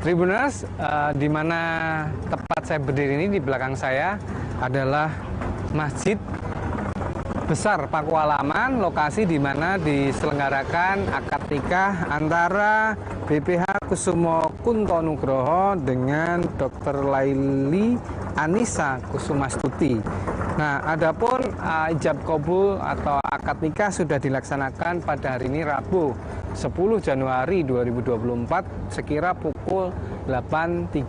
Tribuners, di mana tempat saya berdiri ini di belakang saya adalah Masjid Besar Pakualaman, lokasi di mana diselenggarakan akad nikah antara BPH Kusumo Kunto Nugroho dengan Dr. Laili Anissa Kusumastuti. Nah, adapun ijab kabul atau akad nikah sudah dilaksanakan pada hari ini Rabu 10 Januari 2024 sekira pukul 8.30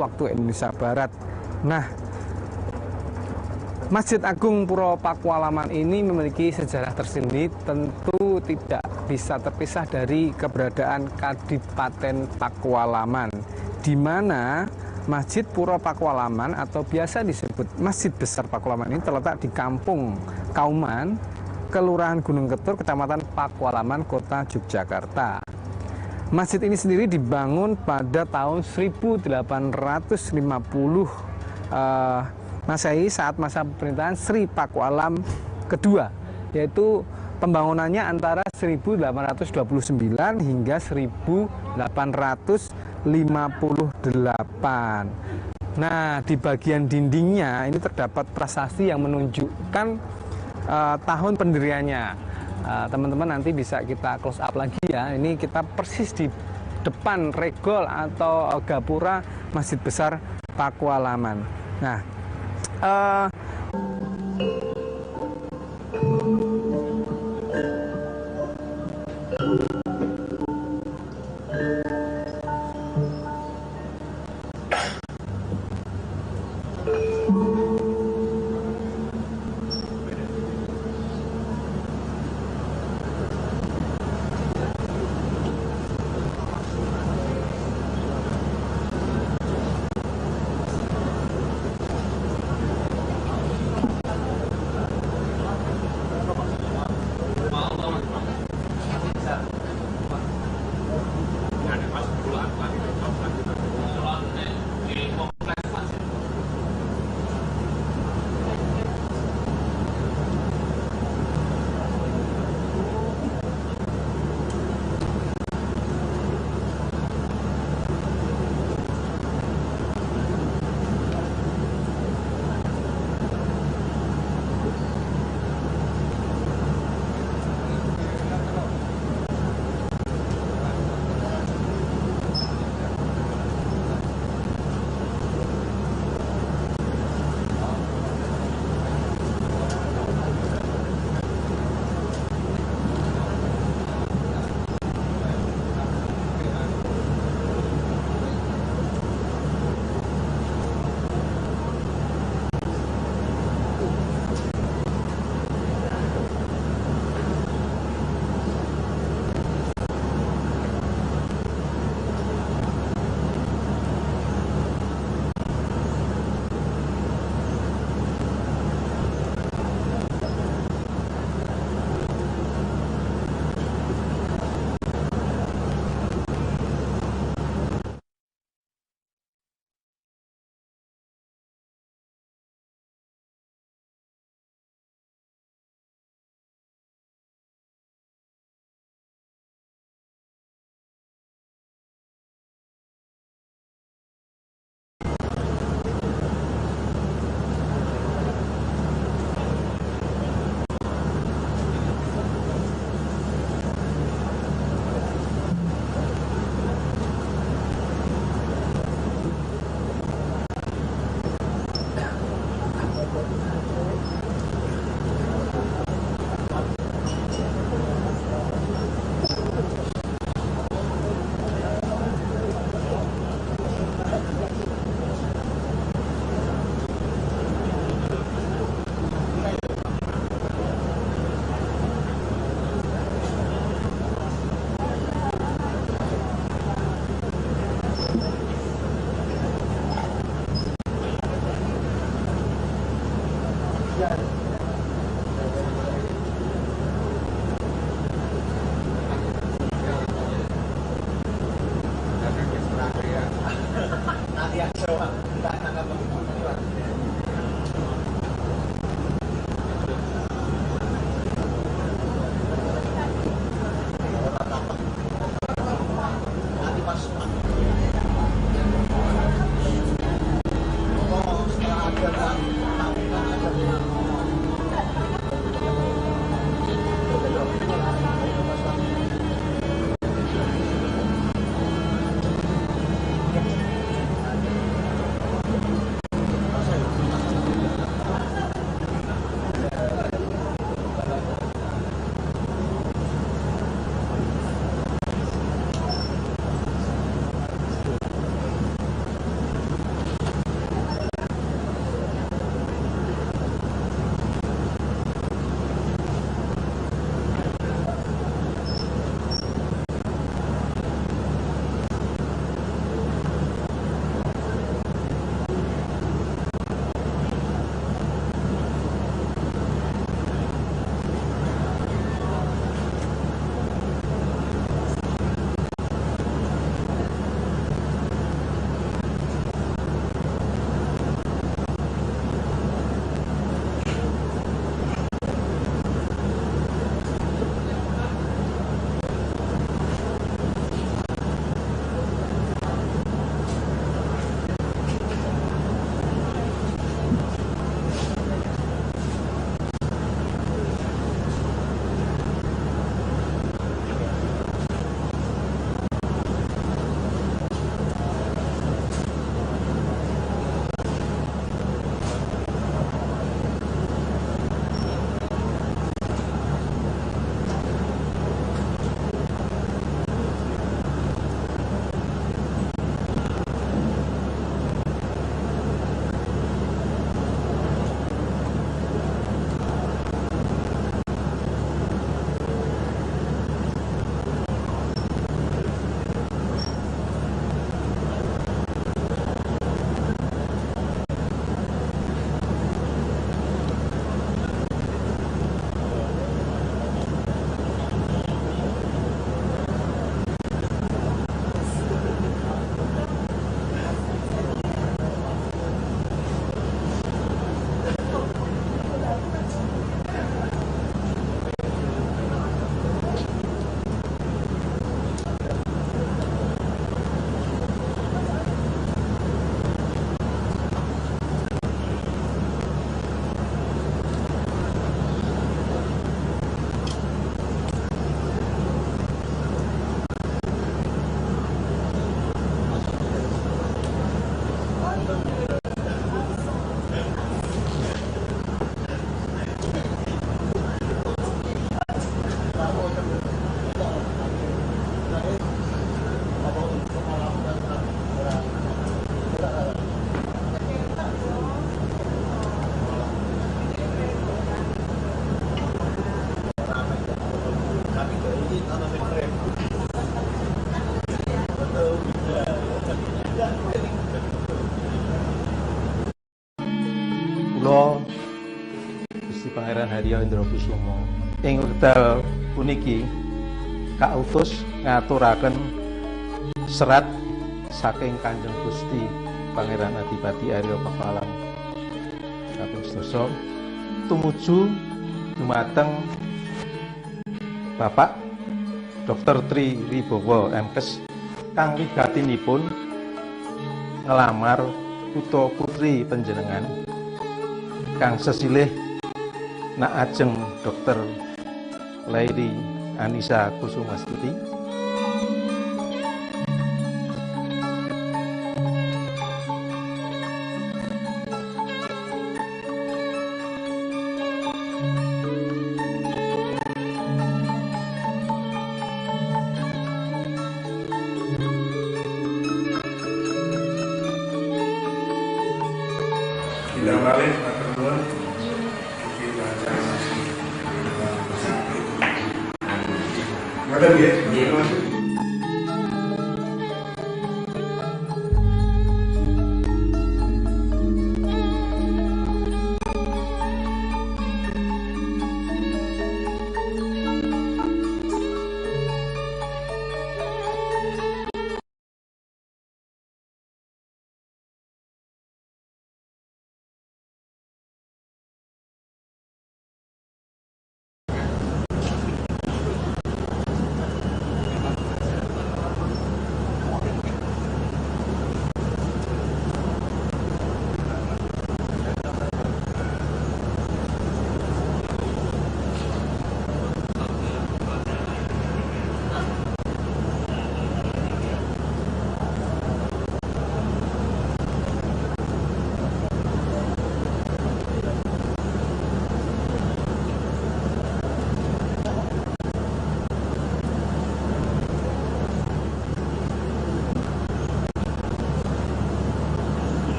waktu Indonesia Barat. Nah, Masjid Agung Puro Pakualaman ini memiliki sejarah tersendiri, tentu tidak bisa terpisah dari keberadaan Kadipaten Pakualaman, di mana Masjid Puro Pakualaman atau biasa disebut Masjid Besar Pakualaman ini terletak di Kampung Kauman, Kelurahan Gunung Ketur, Kecamatan Pakualaman, Kota Yogyakarta. Masjid ini sendiri dibangun pada tahun 1850 Masehi saat masa pemerintahan Sri Pakualam kedua, yaitu pembangunannya antara 1829 hingga 1858. Nah, di bagian dindingnya ini terdapat prasasti yang menunjukkan tahun pendiriannya. Teman-teman nanti bisa kita close up lagi ya. Ini kita persis di depan regol atau gapura Masjid Besar Pakualaman. Nah, Haryo Indrokusumo. Ing wekdal puniki kautus ngaturaken serat saking Kanjeng Gusti Pangeran Adipati Arya Petualang kaping 7 tumuju dumateng Bapak Dr. Tri Wibowo MKes kang wigatinipun ngelamar putra putri panjenengan kang sesilih nak ajeng Dr. Lairi Anissa Kusumastuti. Tidak balik, matur nuwun. Kita akan ngoten nggih.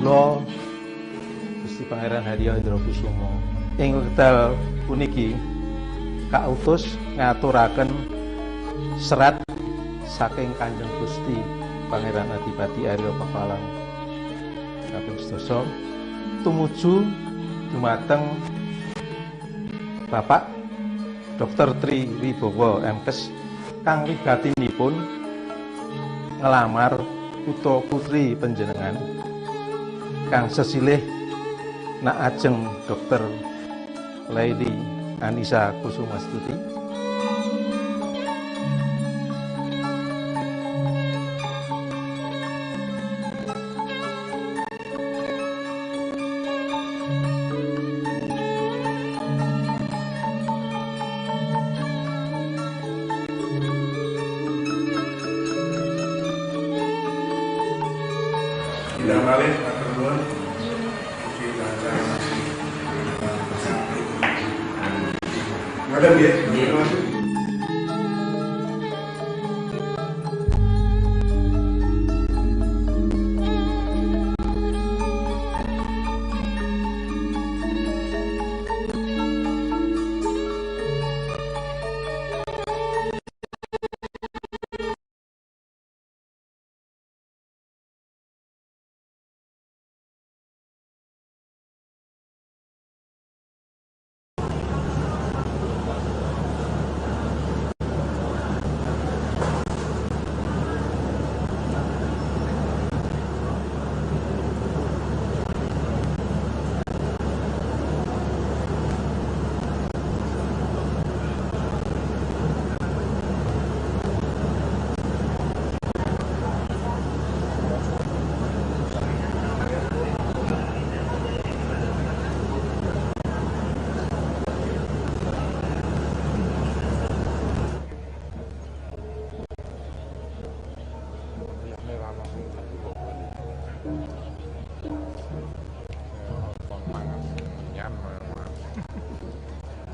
Kula Gusti Pangeran Haryo Indrokusumo ing wekdal puniki kautus ngaturaken serat saking Kanjeng Gusti Pangeran Adipati Arya Petualang kaping 7 tumuju dumateng Bapak Dr. Tri Wibowo MKes kang wigatinipun ngelamar putra putri panjenengan kang sesilih nak ajeng Dr. Lairi Anissa Kusumastuti. Tidak balik, matur nuwun. Kita akan ngoten nggih.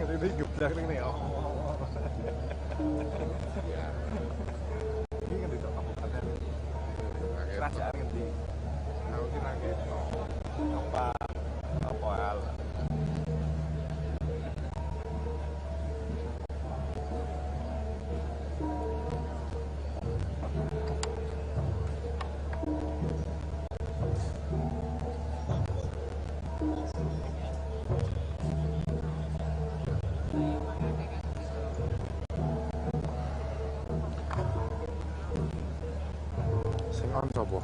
Ini geblak nih. Oh. Ini kan di kabupaten kerajaan ngendi? Aku kira gitu. Apa hal? Sing on sapa?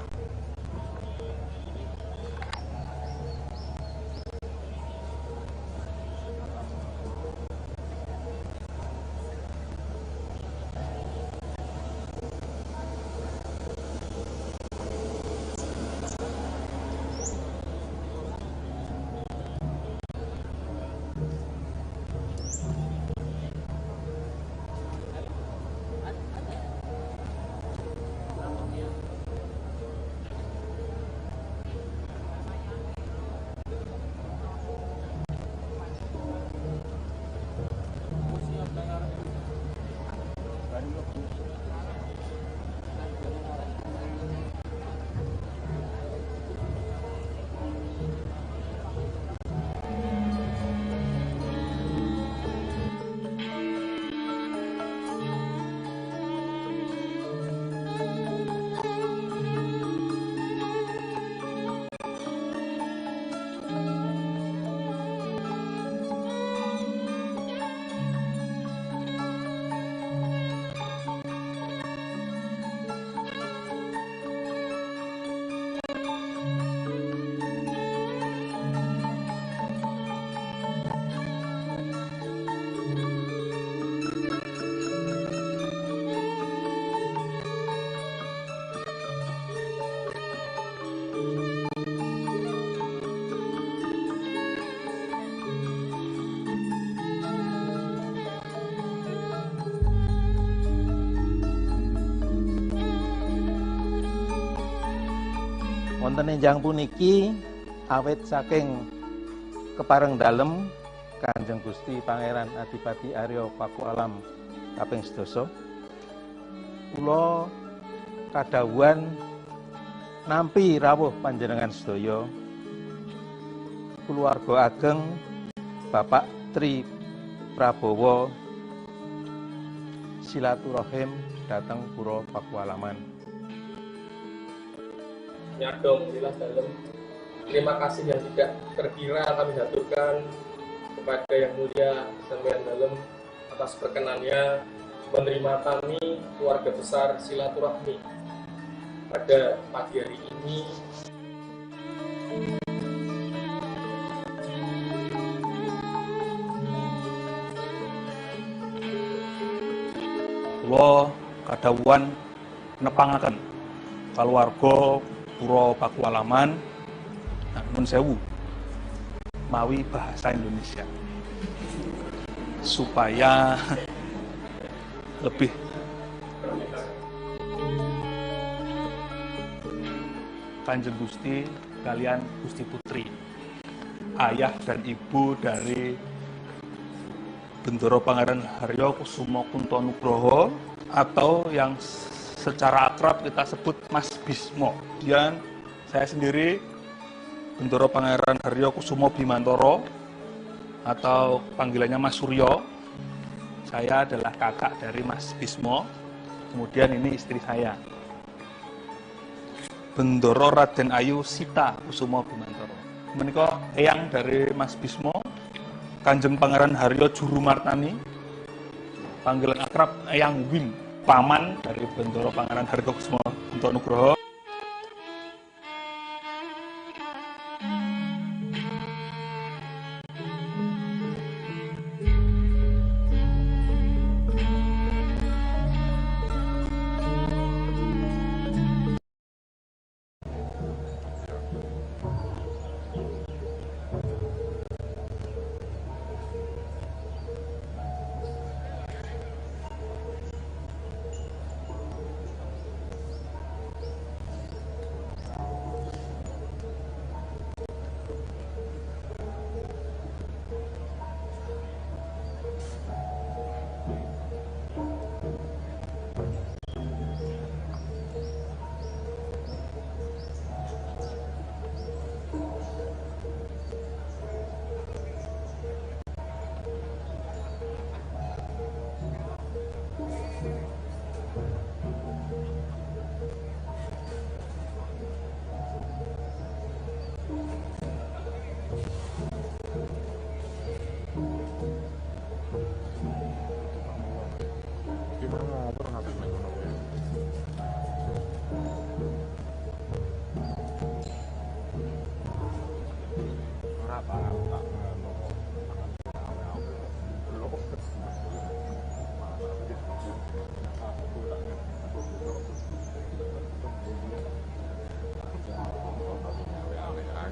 Wonten enjang puniki awit saking kepareng dalem Kanjeng Gusti Pangeran Adipati Arya Pakualam kaping 11 kula kadhawuhan nampi rawuh panjenengan sedaya kulawarga ageng Bapak Tri Prabowo silaturahim dhateng Pura Pakualaman. Nyadong Lilas Dalem. Terima kasih yang tidak terkira kami haturkan kepada Yang Mulia Sampeyan Dalem atas perkenannya menerima kami keluarga besar silaturahmi pada pagi hari ini. Kula kadhawuhan nepangaken kaluwarga Pura Pakualaman nuwun sewu mawi bahasa Indonesia supaya lebih Kanjeng Gusti kalian Gusti Putri, ayah dan ibu dari Bendoro Pangeran Haryo Kusumo Kuntonugroho atau yang secara akrab kita sebut Mas Bismo. Dan saya sendiri Bendoro Pangeran Haryo Kusumo Bimantoro atau panggilannya Mas Suryo. Saya adalah kakak dari Mas Bismo. Kemudian ini istri saya, Bendoro Raden Ayu Sita Kusumo Bimantoro. Menika eyang dari Mas Bismo, Kanjeng Pangeran Haryo Jurumartani, panggilan akrab Eyang Win, paman dari Bendoro Pangeran Haryo Kusumo Kuntonugroho.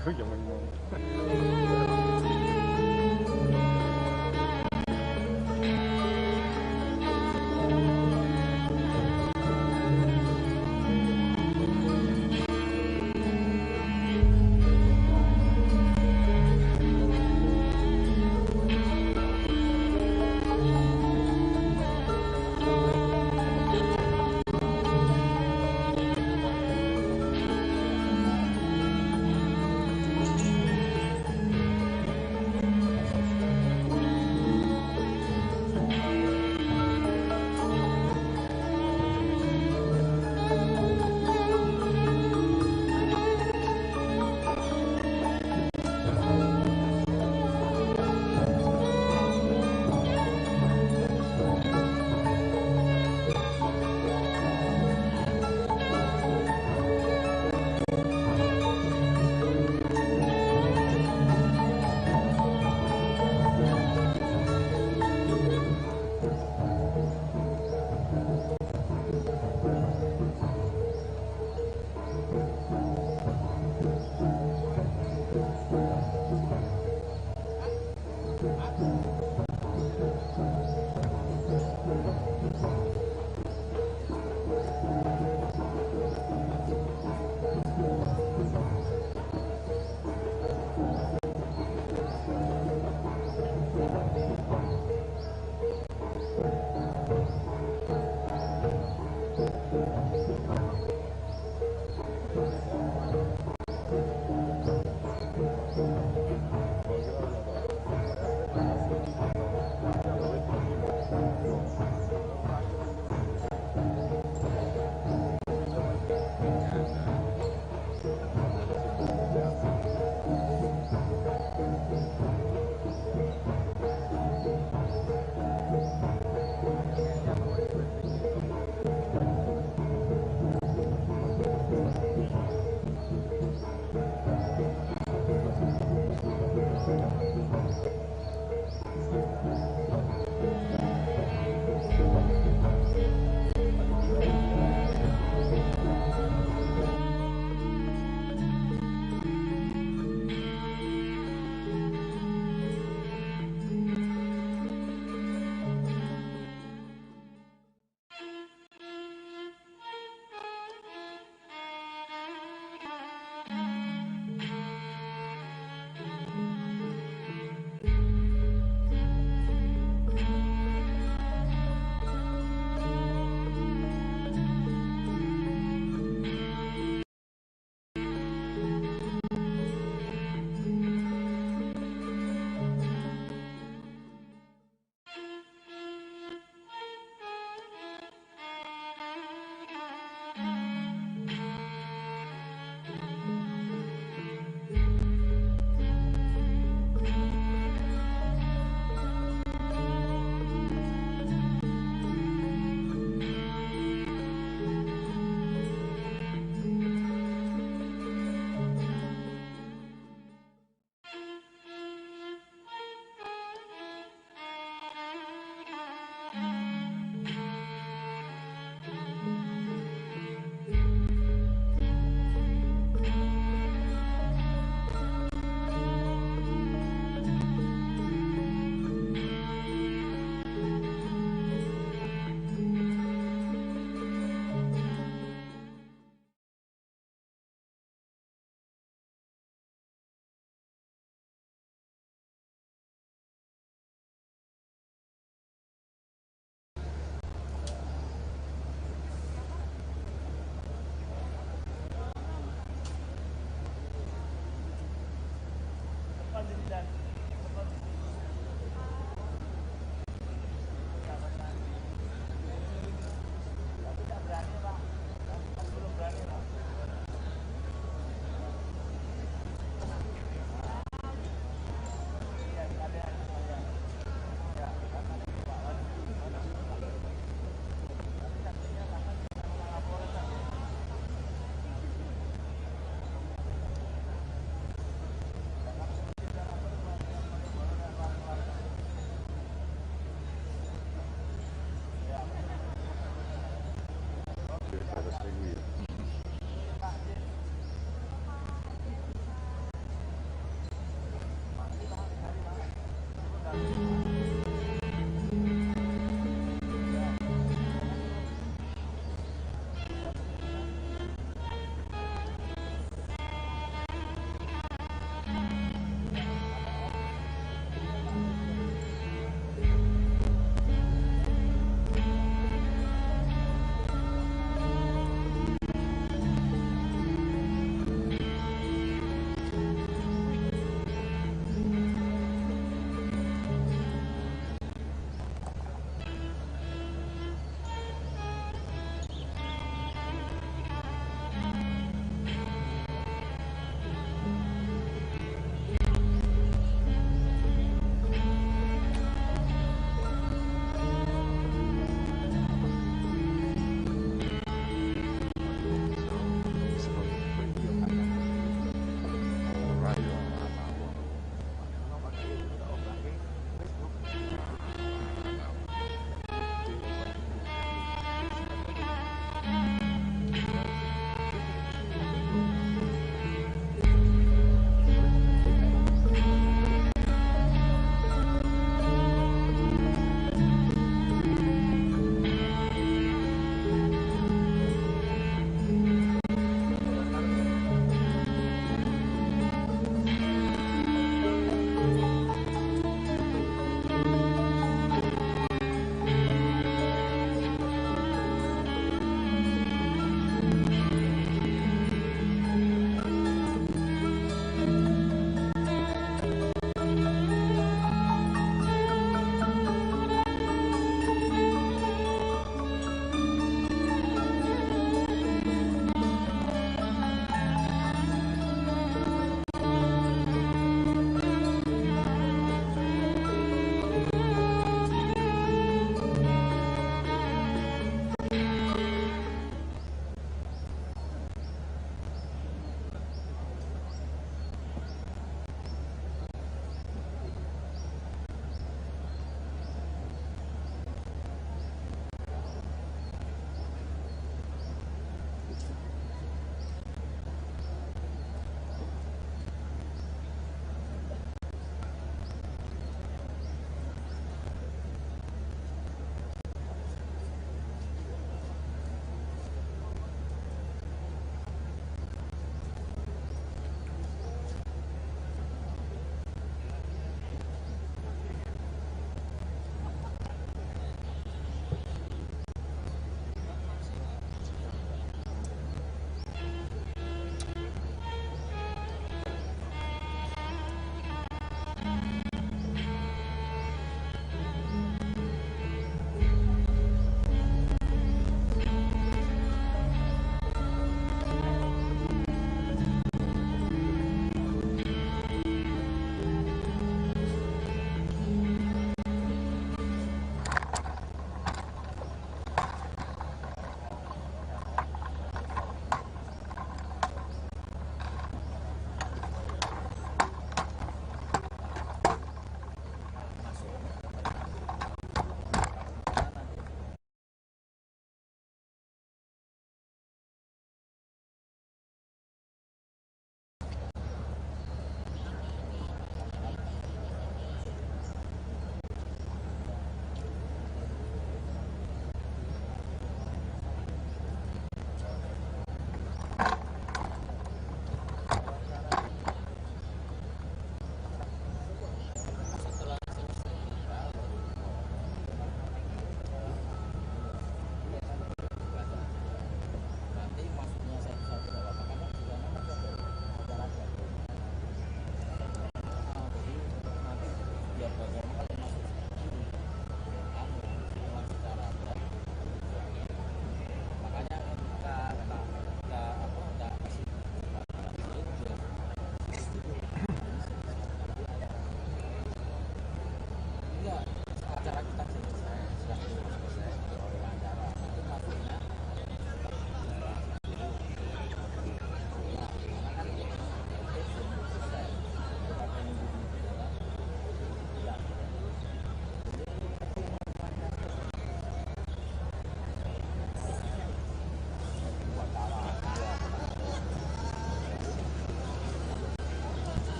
Aku yang ngomong.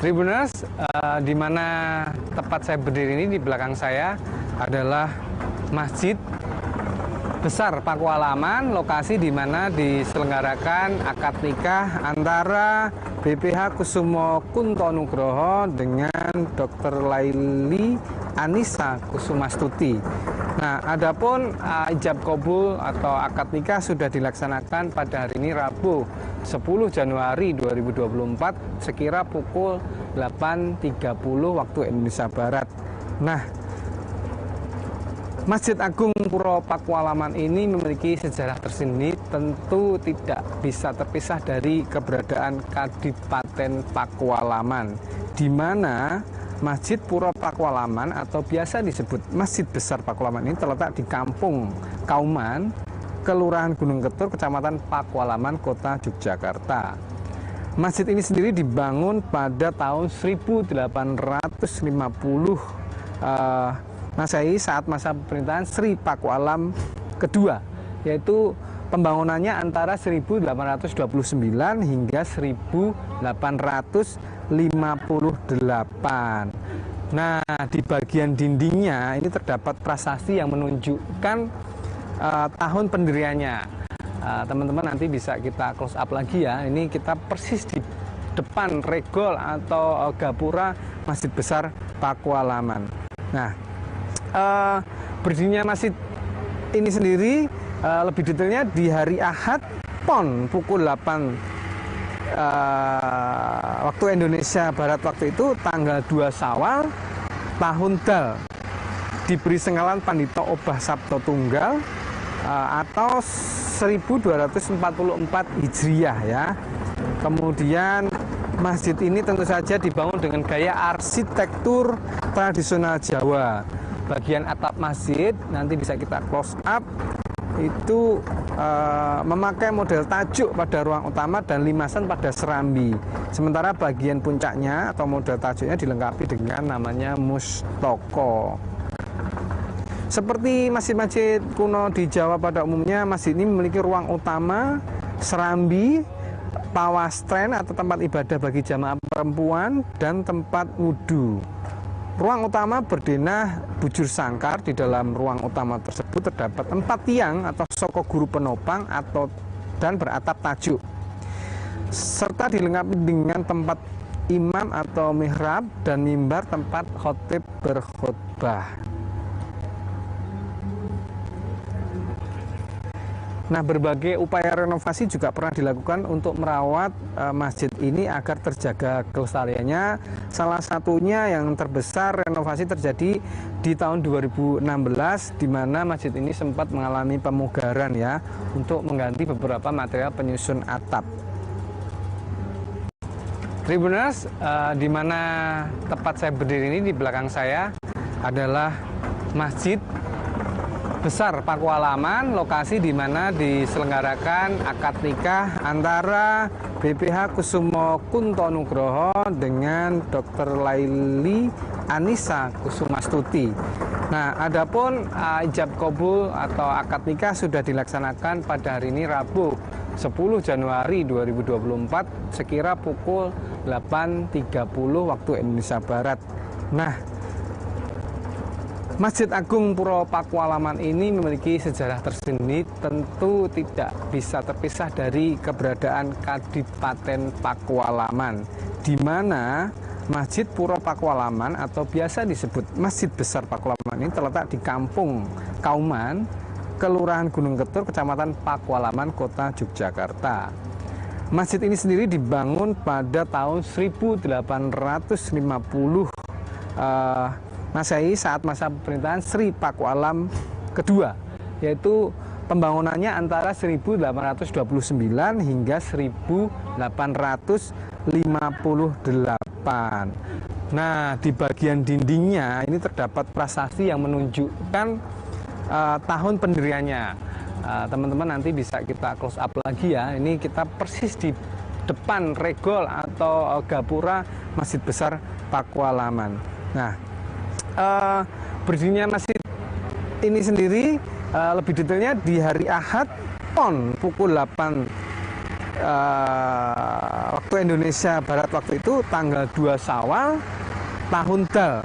Tribuners, di mana tempat saya berdiri ini di belakang saya adalah Masjid Besar Pakualaman, lokasi di mana diselenggarakan akad nikah antara BPH Kusumo Kunto Nugroho dengan Dr. Laili Anissa Kusumastuti. Nah, adapun ijab kabul atau akad nikah sudah dilaksanakan pada hari ini Rabu 10 Januari 2024 sekira pukul 8.30 waktu Indonesia Barat. Nah, Masjid Agung Puro Pakualaman ini memiliki sejarah tersendiri, tentu tidak bisa terpisah dari keberadaan Kadipaten Pakualaman, di mana Masjid Puro Pakualaman atau biasa disebut Masjid Besar Pakualaman ini terletak di Kampung Kauman, Kelurahan Gunung Ketur, Kecamatan Pakualaman, Kota Yogyakarta. Masjid ini sendiri dibangun pada tahun 1850 Masehi saat masa pemerintahan Sri Pakualam kedua, yaitu pembangunannya antara 1829 hingga 1858. Nah, di bagian dindingnya ini terdapat prasasti yang menunjukkan tahun pendiriannya. Teman-teman nanti bisa kita close up lagi ya. Ini kita persis di depan regol atau gapura Masjid Besar Pakualaman. Nah, berdirinya masjid ini sendiri lebih detailnya di hari Ahad PON pukul 8 waktu Indonesia Barat waktu itu tanggal 2 Syawal tahun Dal, diberi senggalan Pandito Obah Sabto Tunggal atau 1244 Hijriah ya. Kemudian masjid ini tentu saja dibangun dengan gaya arsitektur tradisional Jawa. Bagian atap masjid nanti bisa kita close up itu memakai model tajuk pada ruang utama dan limasan pada serambi. Sementara bagian puncaknya atau model tajuknya dilengkapi dengan namanya mustoko. Seperti masjid-masjid kuno di Jawa pada umumnya, masjid ini memiliki ruang utama, serambi, pawastren atau tempat ibadah bagi jamaah perempuan, dan tempat wudhu. Ruang utama berdenah bujur sangkar. Di dalam ruang utama tersebut terdapat 4 tiang atau soko guru penopang dan beratap tajuk, serta dilengkapi dengan tempat imam atau mihrab dan mimbar tempat khotib berkhutbah. Nah, berbagai upaya renovasi juga pernah dilakukan untuk merawat masjid ini agar terjaga kelestariannya. Salah satunya yang terbesar renovasi terjadi di tahun 2016, di mana masjid ini sempat mengalami pemugaran ya, untuk mengganti beberapa material penyusun atap. Tribuners, di mana tempat saya berdiri ini di belakang saya adalah Masjid Besar Pakualaman, lokasi di mana diselenggarakan akad nikah antara BPH Kusumo Kunto Nugroho dengan Dr. Laili Anissa Kusumastuti. Nah, adapun ijab kabul atau akad nikah sudah dilaksanakan pada hari ini Rabu 10 Januari 2024 sekira pukul 8.30 waktu Indonesia Barat. Nah, Masjid Agung Puro Pakualaman ini memiliki sejarah tersendiri, tentu tidak bisa terpisah dari keberadaan Kadipaten Pakualaman, di mana Masjid Puro Pakualaman atau biasa disebut Masjid Besar Pakualaman ini terletak di Kampung Kauman, Kelurahan Gunung Ketur, Kecamatan Pakualaman, Kota Yogyakarta. Masjid ini sendiri dibangun pada tahun 1850 Masehi saat masa pemerintahan Sri Pakualam kedua, yaitu pembangunannya antara 1829 hingga 1858. Nah, di bagian dindingnya ini terdapat prasasti yang menunjukkan tahun pendiriannya. Teman-teman nanti bisa kita close up lagi ya. Ini kita persis di depan regol atau gapura Masjid Besar Pakualaman. Nah, berdirinya masjid ini sendiri lebih detailnya di hari Ahad PON pukul 8 waktu Indonesia Barat waktu itu tanggal 2 Syawal tahun Dal,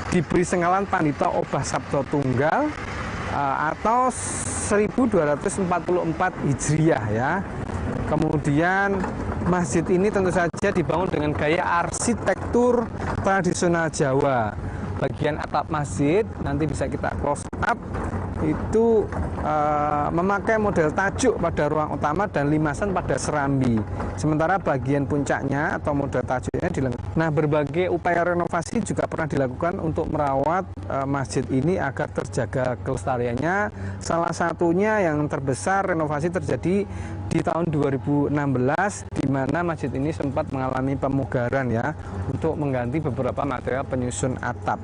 diberi senggalan Pandita Obah Sabdo Tunggal atau 1244 Hijriah ya. Kemudian masjid ini tentu saja dibangun dengan gaya arsitektur tradisional Jawa. Bagian atap masjid nanti bisa kita close up, itu memakai model tajuk pada ruang utama dan limasan pada serambi. Sementara bagian puncaknya atau model tajuknya dilengkapi. Nah, berbagai upaya renovasi juga pernah dilakukan untuk merawat masjid ini agar terjaga kelestariannya. Salah satunya yang terbesar renovasi terjadi di tahun 2016, di mana masjid ini sempat mengalami pemugaran ya, untuk mengganti beberapa material penyusun atap.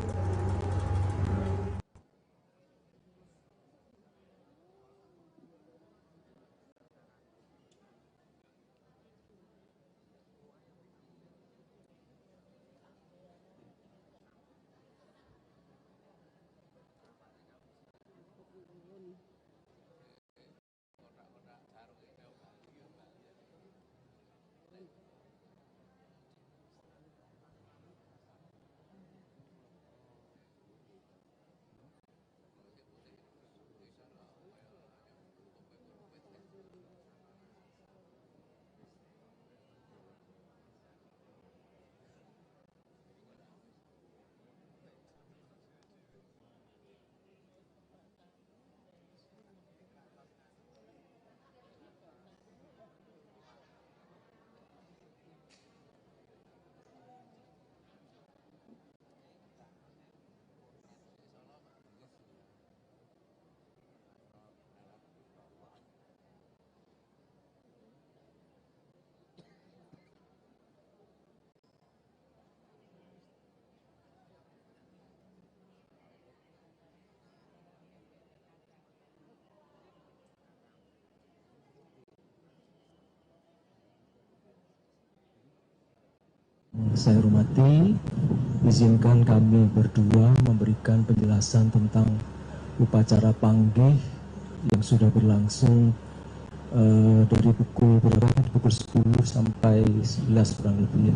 Saya hormati, izinkan kami berdua memberikan penjelasan tentang upacara panggih yang sudah berlangsung dari pukul 10 sampai 11 kurang lebih ya.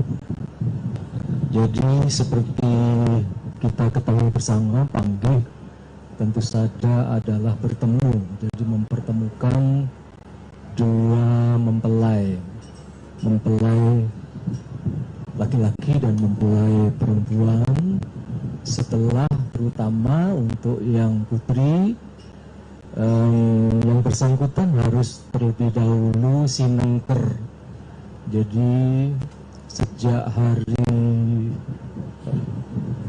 Jadi seperti kita ketahui bersama, panggih tentu saja adalah bertemu, jadi mempertemukan dua mempelai laki-laki dan mempelai perempuan. Setelah terutama untuk yang putri, yang bersangkutan harus terlebih dahulu sinengker. Jadi sejak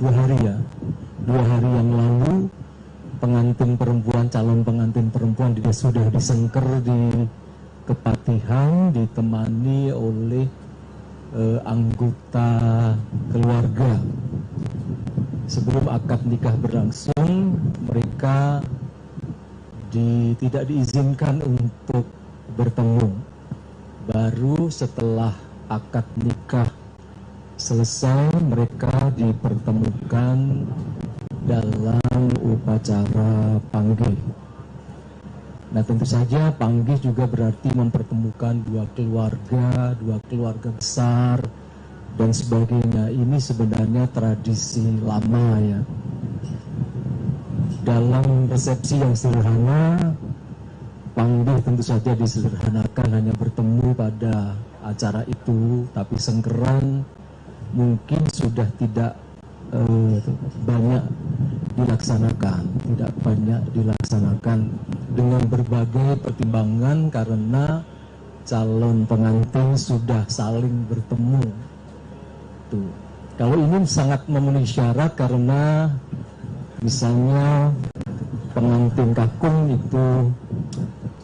dua hari yang lalu pengantin perempuan, calon pengantin perempuan dia sudah disengker di Kepatihan, ditemani oleh anggota keluarga. Sebelum akad nikah berlangsung, mereka tidak diizinkan untuk bertemu. Baru setelah akad nikah selesai, mereka dipertemukan dalam upacara panggih. Nah, tentu saja panggih juga berarti mempertemukan dua keluarga besar dan sebagainya. Ini sebenarnya tradisi lama ya. Dalam resepsi yang sederhana, panggih tentu saja disederhanakan, hanya bertemu pada acara itu, tapi sengkeran mungkin sudah tidak banyak dilaksanakan dengan berbagai pertimbangan, karena calon pengantin sudah saling bertemu. Tuh. Kalau ini sangat memenuhi syarat, karena misalnya pengantin kakung itu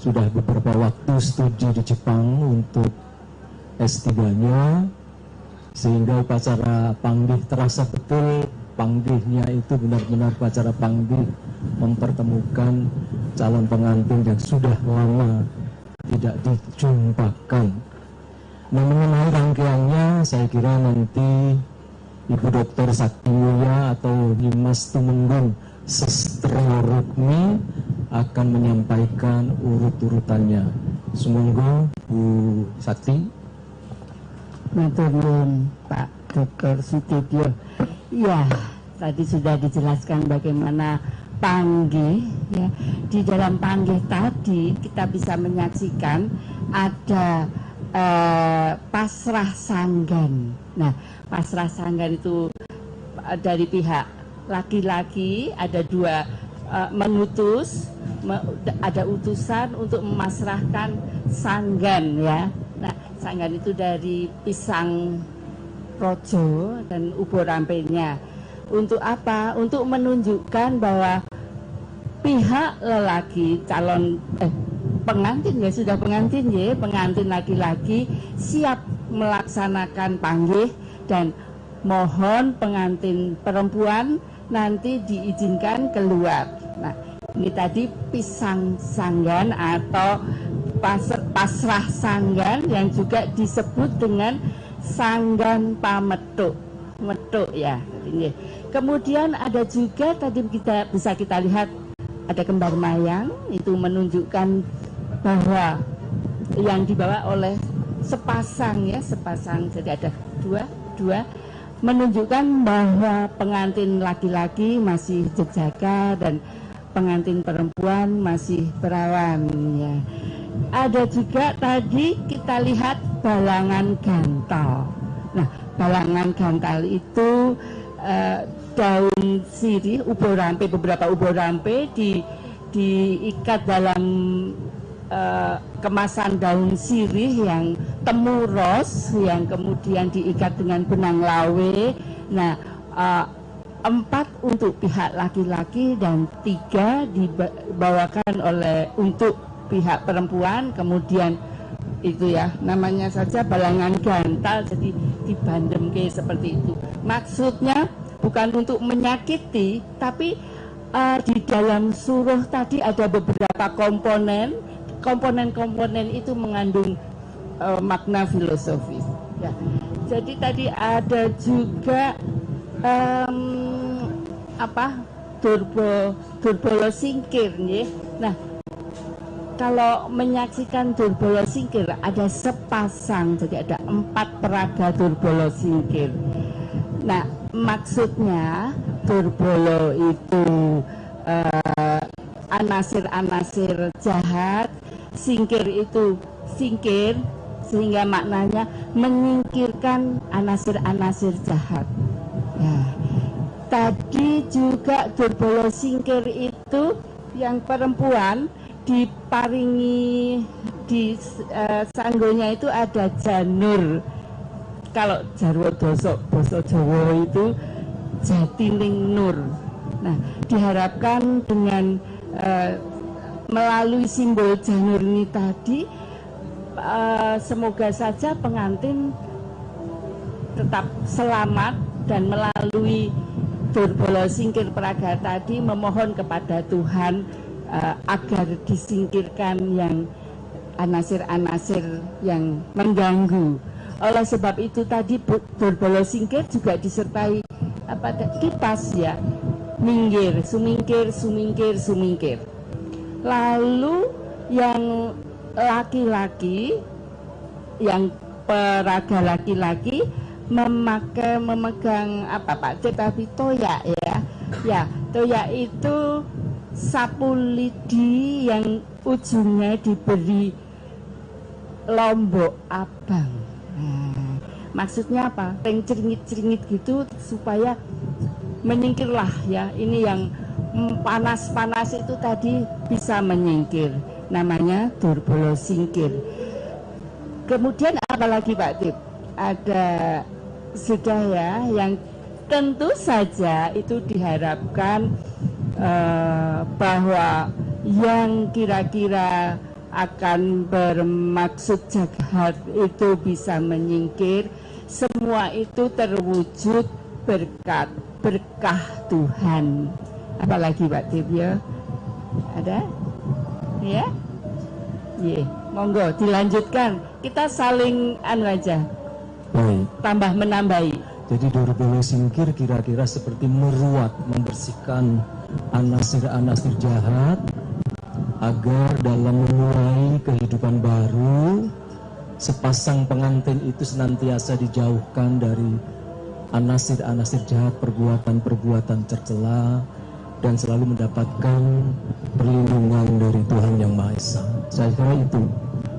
sudah beberapa waktu studi di Jepang untuk S3-nya, sehingga upacara panggih terasa betul. Panggihnya itu benar-benar upacara panggih mempertemukan calon pengantin yang sudah lama tidak dijumpakan. Nah, mengenai rangkaiannya, saya kira nanti Ibu Dr. Sakti Mulya atau Dimas Tumenggung Sestro Rukmi akan menyampaikan urut-urutannya. Sumangga Bu Sakti. Matur nuwun Pak Dr. Sutibyo. Ya, tadi sudah dijelaskan bagaimana panggih ya. Di dalam panggih tadi kita bisa menyaksikan ada pasrah sanggan. Nah, pasrah sanggan itu dari pihak laki-laki ada dua, mengutus, ada utusan untuk memasrahkan sanggan ya. Nah, sanggan itu dari pisang rojo dan ubo rampenya. Untuk apa? Untuk menunjukkan bahwa pihak lelaki calon pengantin ya, sudah pengantin ya, pengantin laki-laki siap melaksanakan panggih dan mohon pengantin perempuan nanti diizinkan keluar. Nah, ini tadi pisang sanggan atau pasrah sanggan yang juga disebut dengan sanggan pametuk, metuk ya. Kemudian ada juga tadi bisa kita lihat ada kembar mayang, itu menunjukkan bahwa yang dibawa oleh sepasang ya, sepasang, jadi ada dua menunjukkan bahwa pengantin laki-laki masih jejaka dan pengantin perempuan masih perawan ya. Ada juga tadi kita lihat balangan gantal. Nah, balangan gantal itu daun sirih, ubo rampe, beberapa ubo rampe diikat dalam kemasan daun sirih yang temuros, yang kemudian diikat dengan benang lawe. Nah, 4 untuk pihak laki-laki dan 3 dibawakan untuk pihak perempuan. Kemudian itu ya, namanya saja balangan gantal, jadi dibandem kayak seperti itu. Maksudnya bukan untuk menyakiti, tapi di dalam suruh tadi ada beberapa komponen itu mengandung makna filosofis ya. Jadi tadi ada juga Durbolo Singkir ya. Nah, kalau menyaksikan Durbolo Singkir ada sepasang, jadi ada 4 peraga Durbolo Singkir. Nah, maksudnya Durbolo itu anasir-anasir jahat, singkir itu singkir, sehingga maknanya menyingkirkan anasir-anasir jahat. Ya. Tadi juga Durbolo Singkir itu yang perempuan diparingi di sanggonya itu ada janur. Kalau Jarwo Doso basa Jawa itu Jatining Nur. Nah, diharapkan dengan melalui simbol janur ini tadi semoga saja pengantin tetap selamat dan melalui Durbolo Singkir Praga tadi memohon kepada Tuhan agar disingkirkan yang anasir-anasir yang mengganggu. Oleh sebab itu tadi Durbolo Singkir juga disertai kipas ya, minggir, sumingkir, sumingkir, sumingkir. Lalu yang laki-laki, yang peraga laki-laki memegang apa Pak Tetapi toya ya. Ya, toya itu sapu lidi yang ujungnya diberi lombok abang. Nah, maksudnya apa? Yang ceringit-ceringit gitu supaya menyingkirlah ya. Ini yang panas-panas itu tadi bisa menyingkir. Namanya Durbolo Singkir. Kemudian apa lagi Pak Tip? Ada sudah ya, yang tentu saja itu diharapkan bahwa yang kira-kira akan bermaksud jahat itu bisa menyingkir. Semua itu terwujud berkat berkah Tuhan. Apalagi Pak Tip ya? Ada? Ya? Ye, monggo dilanjutkan. Kita saling aja. Baik. Tambah menambahi. Jadi Durbolo Singkir kira-kira seperti meruat, membersihkan anasir-anasir jahat, agar dalam memulai kehidupan baru sepasang pengantin itu senantiasa dijauhkan dari anasir-anasir jahat, perbuatan-perbuatan tercela, dan selalu mendapatkan perlindungan dari Tuhan Yang Maha Esa. Saya kira itu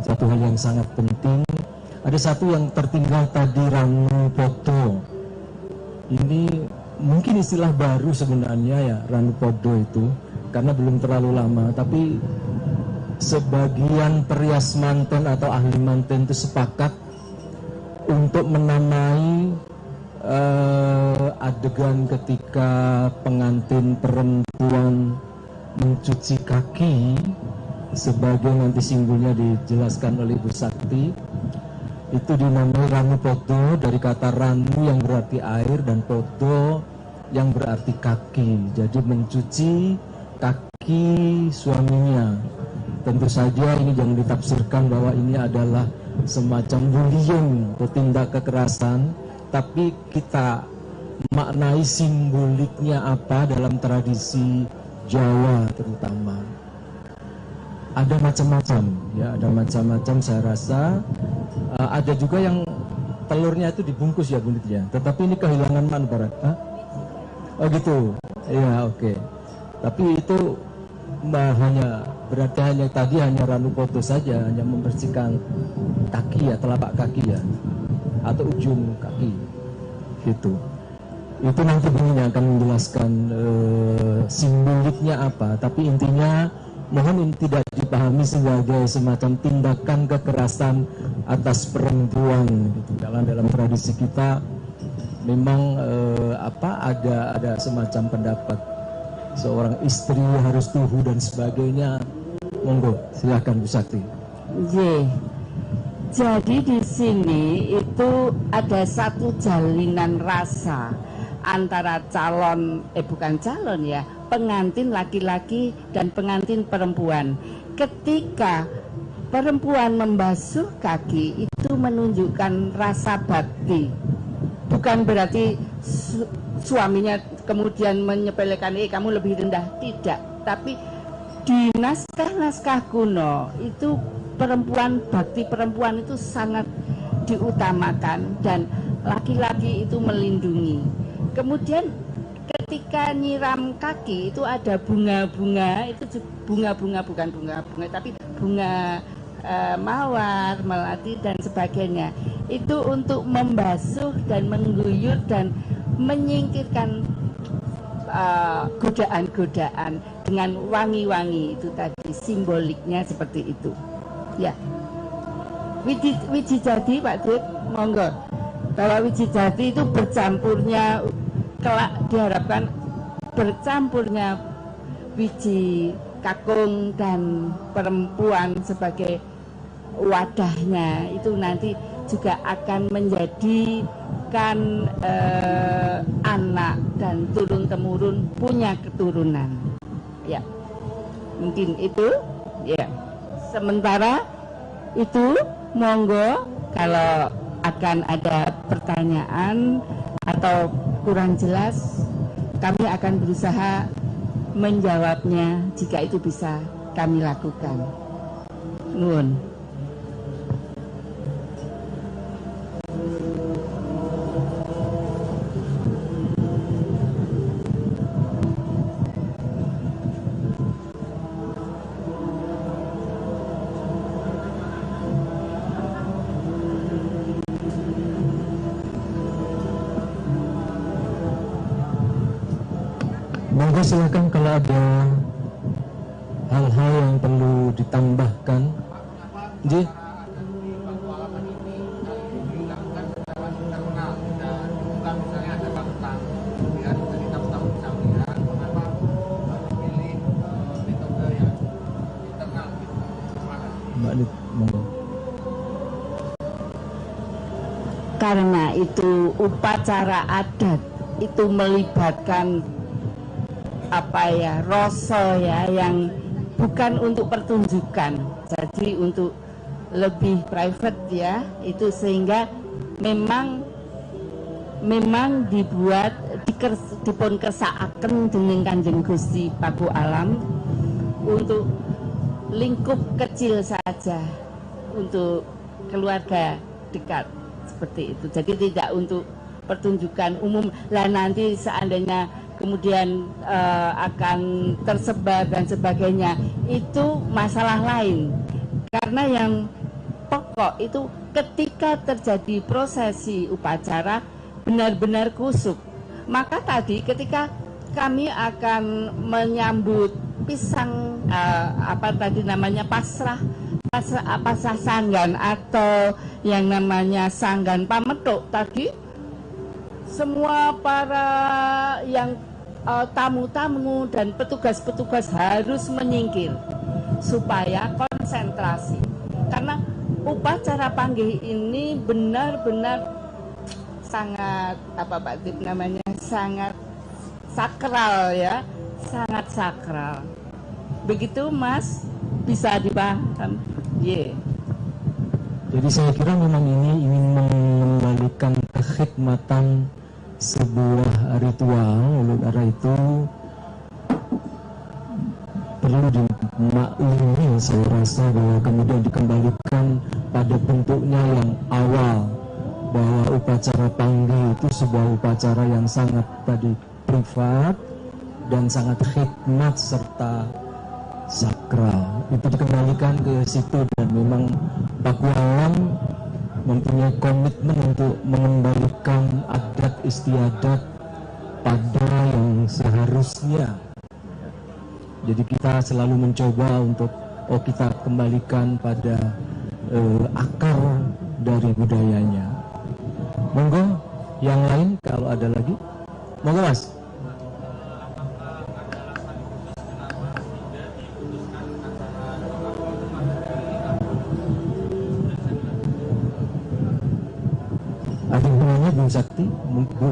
satu hal yang sangat penting. Ada satu yang tertinggal tadi, Ranu Podo. Ini mungkin istilah baru sebenarnya ya, Ranu Podo itu, karena belum terlalu lama, tapi sebagian perias manten atau ahli manten itu sepakat untuk menamai adegan ketika pengantin perempuan mencuci kaki sebagai nanti simbolnya dijelaskan oleh Ibu Sakti, itu dinamai Ranu Podo, dari kata ranu yang berarti air dan podo yang berarti kaki. Jadi mencuci kaki suaminya. Tentu saja ini jangan ditafsirkan bahwa ini adalah semacam bullying atau tindak kekerasan, tapi kita maknai simboliknya apa dalam tradisi Jawa terutama. Ada macam-macam ya, ada macam-macam. Saya rasa ada juga yang telurnya itu dibungkus ya bunitnya, tetapi ini kehilangan manfaat. Oh gitu, ya oke. Tapi itu hanya berarti hanya Ranu Podo saja, hanya membersihkan kaki ya, telapak kaki ya, atau ujung kaki gitu. Itu nanti bunyinya akan menjelaskan simboliknya apa, tapi intinya mohon ini tidak dipahami sebagai semacam tindakan kekerasan atas perempuan gitu. Dalam tradisi kita memang ada semacam pendapat seorang istri harus tuhu dan sebagainya. Monggo, silakan Bu Sakti. Jadi di sini itu ada satu jalinan rasa antara pengantin laki-laki dan pengantin perempuan. Ketika perempuan membasuh kaki itu menunjukkan rasa bakti. Bukan berarti suaminya kemudian menyepelekan kamu lebih rendah, tidak. Tapi di naskah-naskah kuno itu bakti perempuan itu sangat diutamakan dan laki-laki itu melindungi. Kemudian ketika nyiram kaki itu ada bunga-bunga, itu bunga-bunga bukan bunga-bunga tapi bunga mawar, melati dan sebagainya. Itu untuk membasuh dan mengguyur dan menyingkirkan godaan-godaan dengan wangi-wangi. Itu tadi simboliknya seperti itu. Ya. Wiji jati Pak Dut, monggo. Bahwa wiji jati itu bercampurnya kelak diharapkan bercampurnya biji kakung dan perempuan sebagai wadahnya itu nanti juga akan menjadikan anak dan turun-temurun punya keturunan. Ya, mungkin itu. Ya, sementara itu monggo kalau akan ada pertanyaan atau kurang jelas, kami akan berusaha menjawabnya jika itu bisa kami lakukan. Nuhun. Monggo silakan kalau ada hal-hal yang perlu ditambahkan. Ji. Karena itu upacara adat itu melibatkan rasa yang bukan untuk pertunjukan, jadi untuk lebih private ya, itu sehingga memang dibuat dipun kersakaken dening Kanjeng Gusti Paku Alam untuk lingkup kecil saja untuk keluarga dekat seperti itu. Jadi tidak untuk pertunjukan umum. Lah nanti seandainya kemudian akan tersebar dan sebagainya, itu masalah lain. Karena yang pokok itu ketika terjadi prosesi upacara benar-benar kusuk. Maka tadi ketika kami akan menyambut pisang apa tadi namanya pasrah sanggan atau yang namanya sanggan pametuk tadi, semua para yang tamu-tamu dan petugas-petugas harus menyingkir supaya konsentrasi, karena upacara panggih ini benar-benar sangat apa Pak Tip namanya, sangat sakral ya, sangat sakral. Begitu Mas, bisa dipaham? Jadi saya kira memang ini ingin mengembalikan kekhidmatan sebuah ritual. Oleh karena itu perlu dimaklumi, saya rasa, bahwa kemudian dikembalikan pada bentuknya yang awal, bahwa upacara panggih itu sebuah upacara yang sangat tadi privat dan sangat khidmat serta sakral. Itu dikembalikan ke situ, dan memang Pakualam mempunyai komitmen untuk mengembalikan adat istiadat pada yang seharusnya. Jadi kita selalu mencoba untuk kita kembalikan pada akar dari budayanya. Monggo yang lain kalau ada lagi, monggo Mas. Ada hubungannya Bu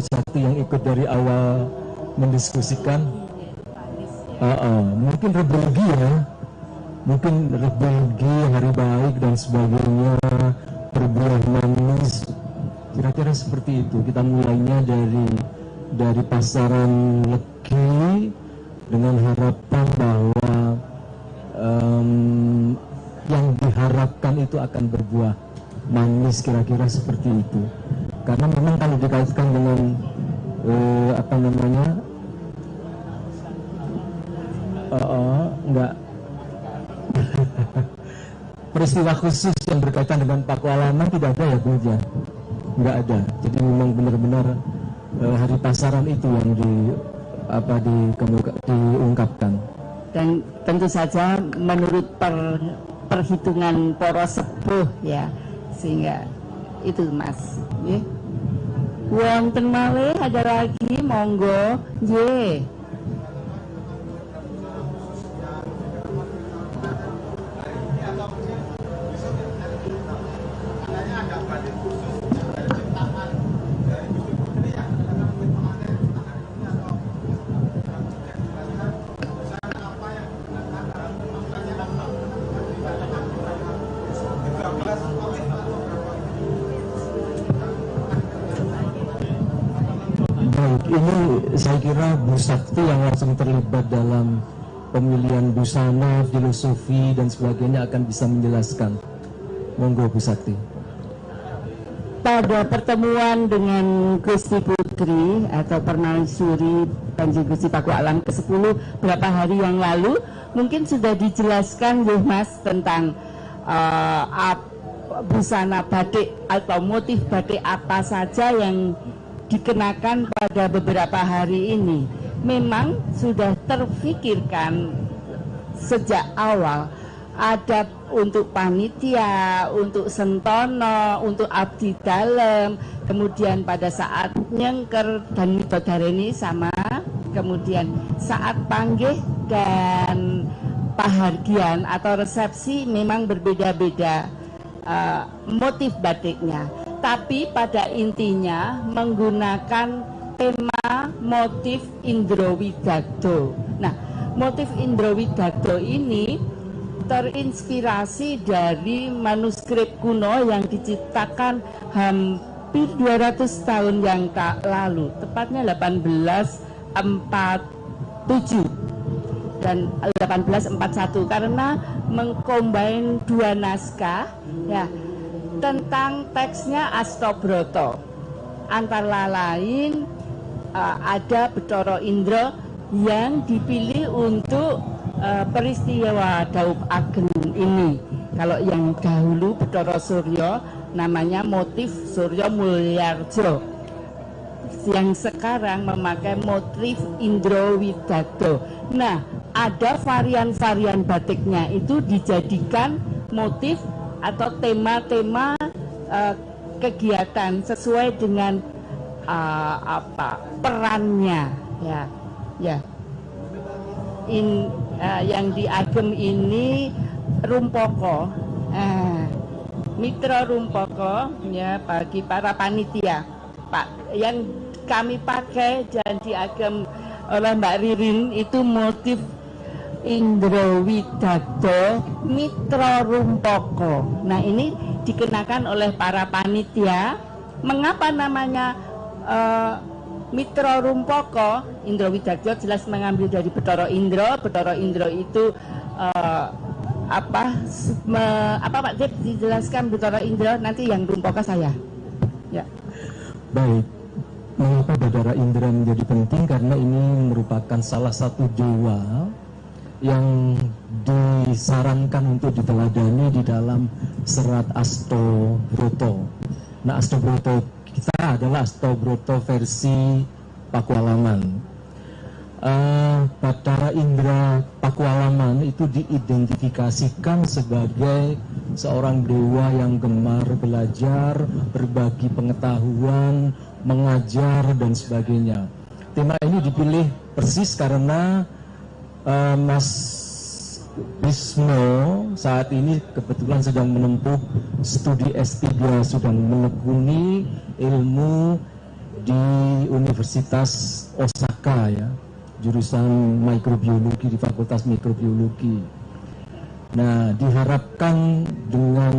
Sakti yang ikut dari awal mendiskusikan. Mungkin rebelgi ya, mungkin rebelgi, hari baik dan sebagainya, berbuah manis, kira-kira seperti itu. Kita mulainya dari pasaran legi dengan harapan bahwa yang diharapkan itu akan berbuah manis, kira-kira seperti itu. Karena memang kalau dikaitkan dengan apa namanya, enggak peristiwa khusus yang berkaitan dengan Pakualaman tidak ada ya Bu ya, enggak ada. Jadi memang benar-benar hari pasaran itu yang diungkapkan. Dan tentu saja menurut perhitungan para sepuh ya, sehingga itu Mas. Ya. Wonten malih ada lagi, monggo. Nggih. Ini saya kira Bu Sakti yang langsung terlibat dalam pemilihan busana, filosofi dan sebagainya akan bisa menjelaskan. Monggo Bu Sakti. Pada pertemuan dengan Gusti Putri atau Permaisuri Kanjeng Gusti Pakualam ke-10 beberapa hari yang lalu, mungkin sudah dijelaskan Bu Mas tentang busana batik atau motif batik apa saja yang dikenakan pada beberapa hari ini. Memang sudah terfikirkan sejak awal, adab untuk panitia, untuk sentono, untuk abdi dalem, kemudian pada saat nyengker dan midodareni sama, kemudian saat panggih dan pahargian atau resepsi memang berbeda-beda motif batiknya. Tapi pada intinya menggunakan tema motif Indro Widagdo. Nah, motif Indro Widagdo ini terinspirasi dari manuskrip kuno yang diciptakan hampir 200 tahun yang lalu, tepatnya 1847. dan 1841 karena mengcombine dua naskah ya tentang teksnya Astobroto, antara lain ada Bathara Indra yang dipilih untuk peristiwa Daup Ageng ini. Kalau yang dahulu Bathara Surya namanya motif Surya Mulyarjo, yang sekarang memakai motif Indra Widado. Nah, ada varian-varian batiknya itu dijadikan motif atau tema-tema kegiatan sesuai dengan perannya ya. Yang di Agem ini Rumpoko, Mitra Rumpoko ya bagi para panitia Pak, yang kami pakai dan diagem oleh Mbak Ririn itu motif Indra Widado Mitra Rumpoko. Nah, ini dikenakan oleh para panitia. Mengapa namanya Mitra Rumpoko? Indra Widado jelas mengambil dari Bathara Indra. Bathara Indra itu apa Pak Dep dijelaskan Bathara Indra, nanti yang Rumpoko saya. Ya. Baik, mengapa Bathara Indra menjadi penting? Karena ini merupakan salah satu dewa yang disarankan untuk diteladani di dalam serat Astobroto. Nah, Astobroto kita adalah Astobroto versi Pakualaman. Bathara Indra Pakualaman itu diidentifikasikan sebagai seorang dewa yang gemar belajar, berbagi pengetahuan, mengajar dan sebagainya. Tema ini dipilih persis karena Mas Bismo saat ini kebetulan sedang menempuh studi S3, sudah menekuni ilmu di Universitas Osaka ya, jurusan mikrobiologi di Fakultas Mikrobiologi. Nah, diharapkan dengan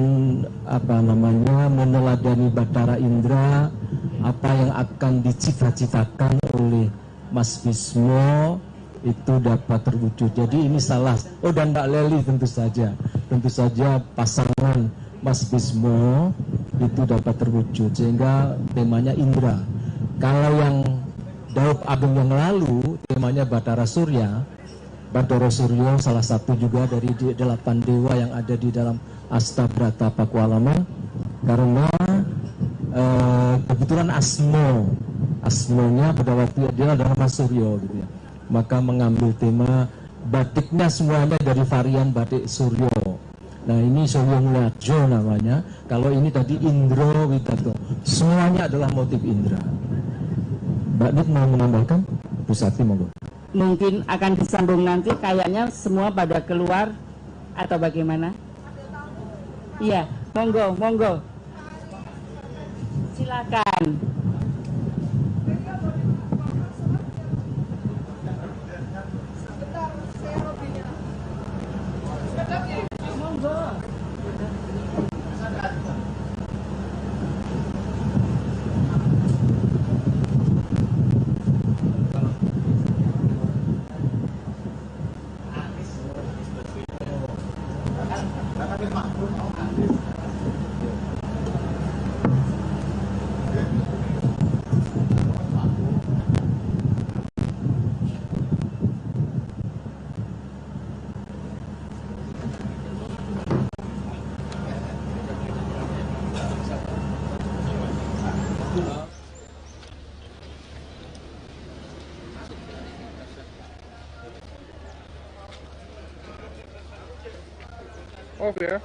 meneladani Bathara Indra, apa yang akan dicita-citakan oleh Mas Bismo itu dapat terwujud. Jadi ini dan Mbak Leli tentu saja pasangan Mas Bismo itu dapat terwujud sehingga temanya Indra. Kalau yang Daup Ageng yang lalu temanya Bathara Surya. Bathara Surya salah satu juga dari 8 dewa yang ada di dalam Astabrata Pakualaman, karena kebetulan asmonya pada waktu dia adalah Mas Suryo gitu ya. Maka mengambil tema batiknya semuanya dari varian batik Suryo. Nah, ini Surya Mulyarjo namanya. Kalau ini tadi Indra Widado, semuanya adalah motif Indra. Mbak Nit mau menambahkan? Bu Sakti monggo. Mungkin akan disambung nanti, kayaknya semua pada keluar atau bagaimana? Iya, monggo. Silakan. Off ya.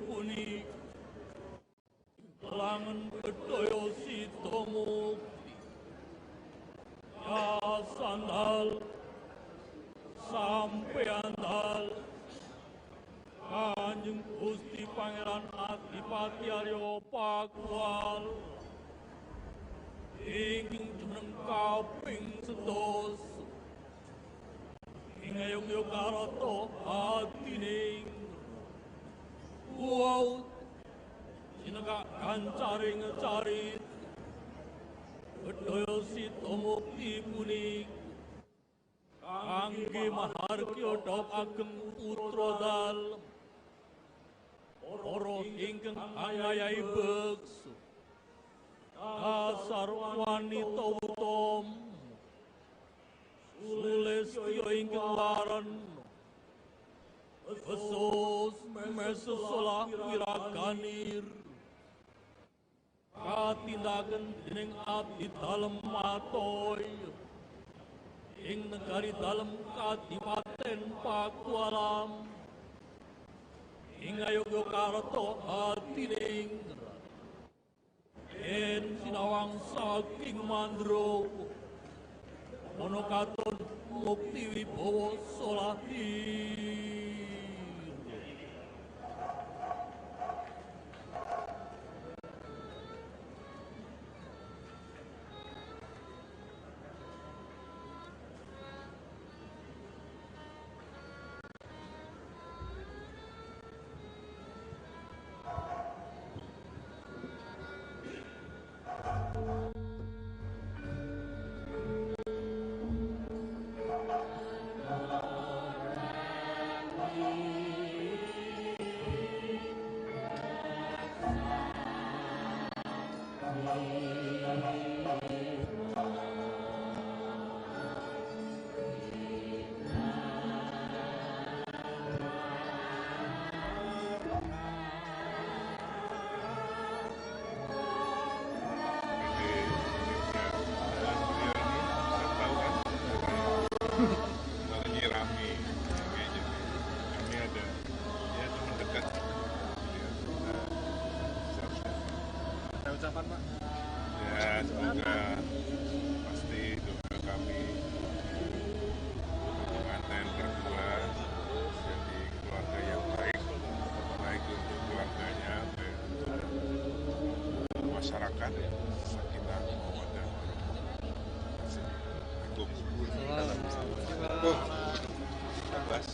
puni langan bedoyo sitomu ya sandal sampean dal Kanjeng Gusti Pangeran Adipati Arya Pakual ingkang jeneng kaping 11 ing Yogyakarta atining wow sineka kancaring carit bedaya sitomukti punika kangge mahargya dop ageng putra dalem para ingkang ayayahi beksa dasar wanita utama sulestya ingkang waren besos mesesolah wiraganir katindaken dening abdi dalem matoy ing negari dalem Kadipaten Pakualam ing Ngayogyakarta Hadiningrat yen sinawang saking mandra ana katon mukti wibawa solahir. Ucapan Pak. Ya, semoga pasti doa kami pengantin berdua jadi keluarga yang baik, baik untuk keluarganya, baik untuk masyarakat, sakinah, mawaddah, warahmah. Assalamualaikum. Abbas.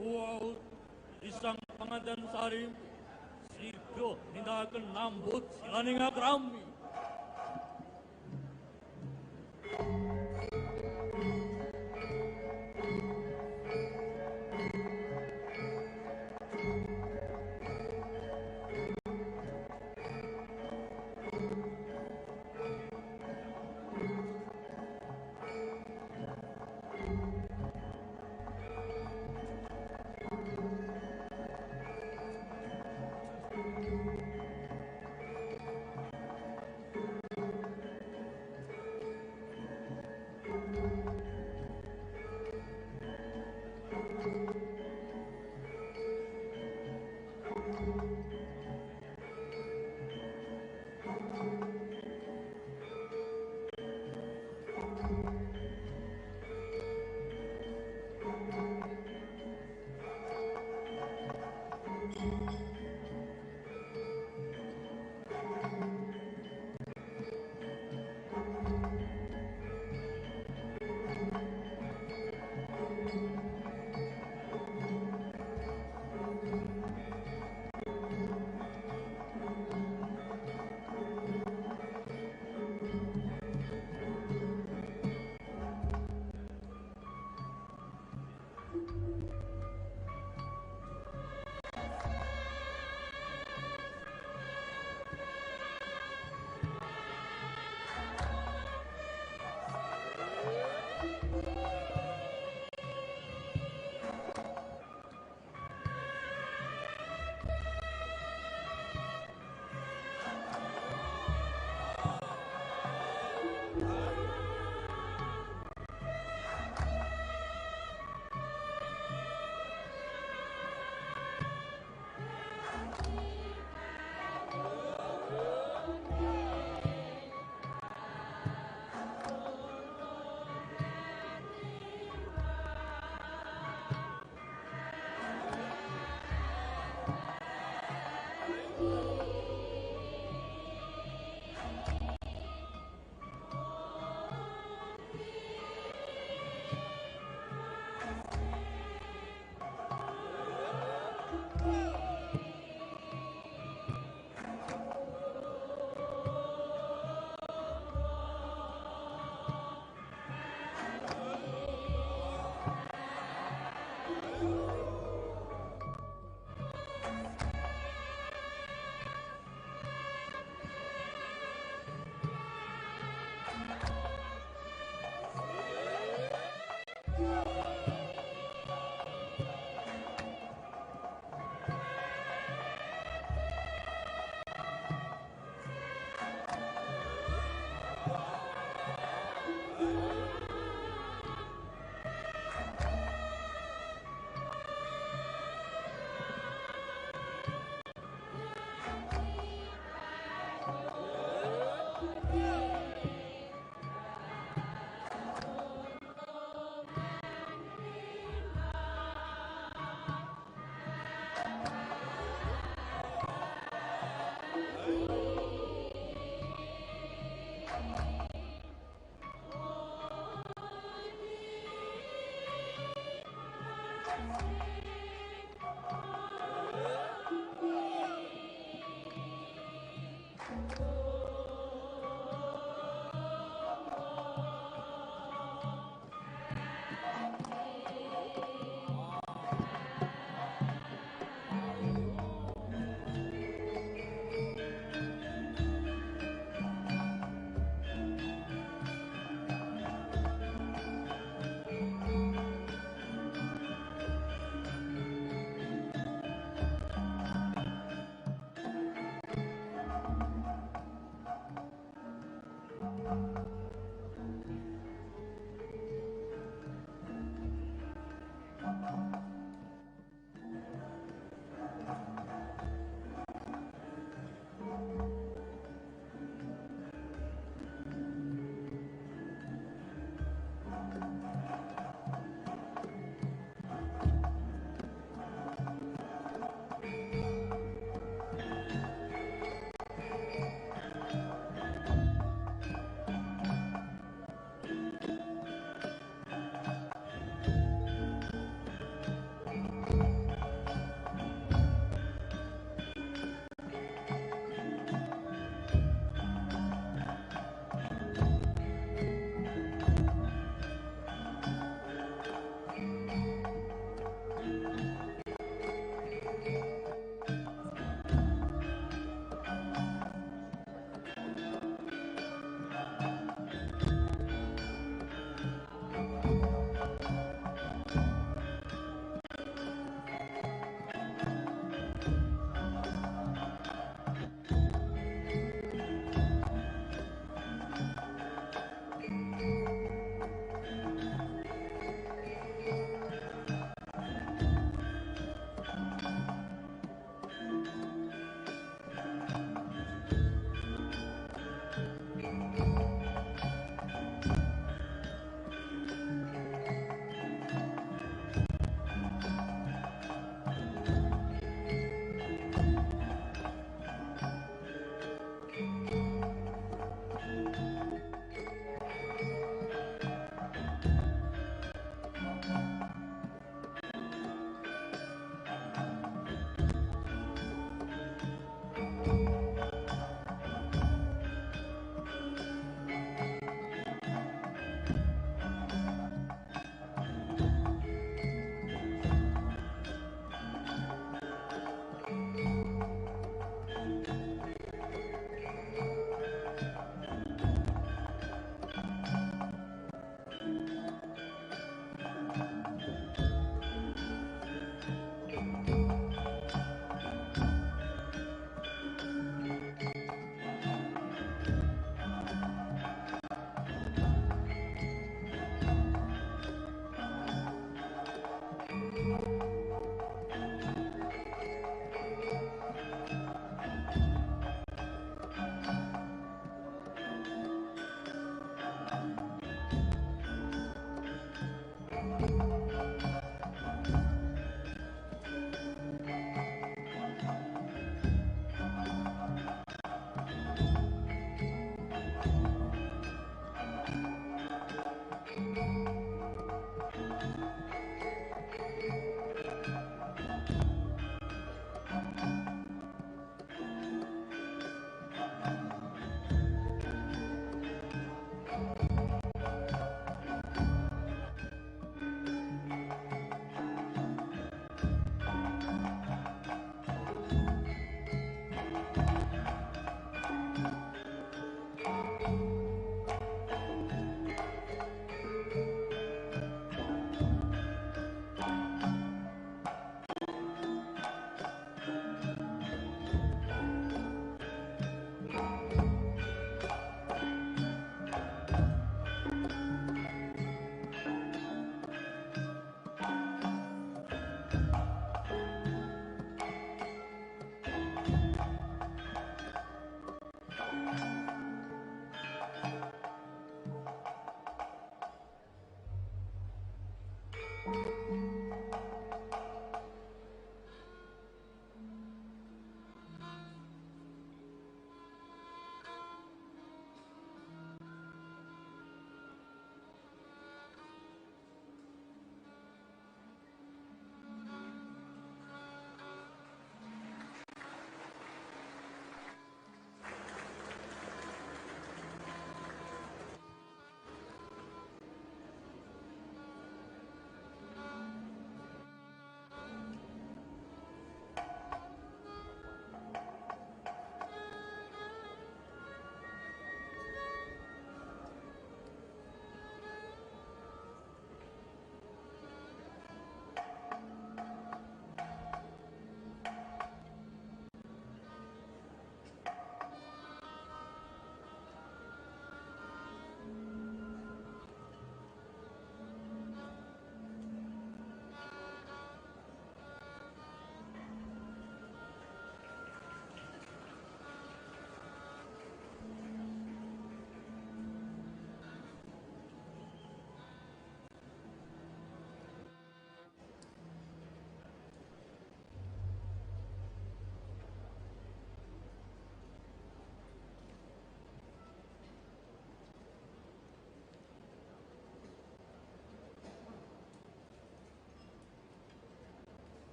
Wow, isang pangadan sari, sigo nindakan nambut silaning agrami.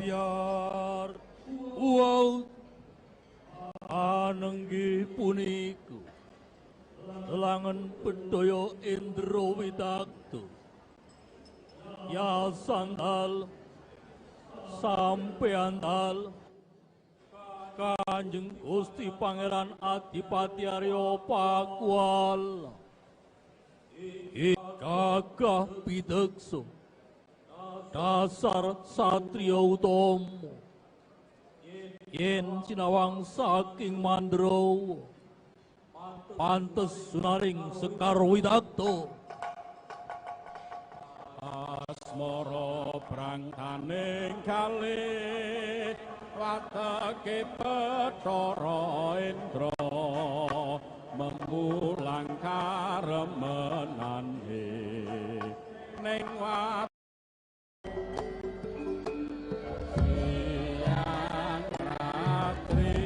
biar wow anenggi puniku lelangan bedaya Indra Widakta ya sandal sampean dal Kanjeng Gusti Pangeran Adipati Arya Pakuala gagah pideksa dasar satria utama yen sinawang saking Mandrawa pantes sunaring Sekar Widakta asmara prangkaning kalih watake Bathara Indra membulang karemenane ning wat siang ratri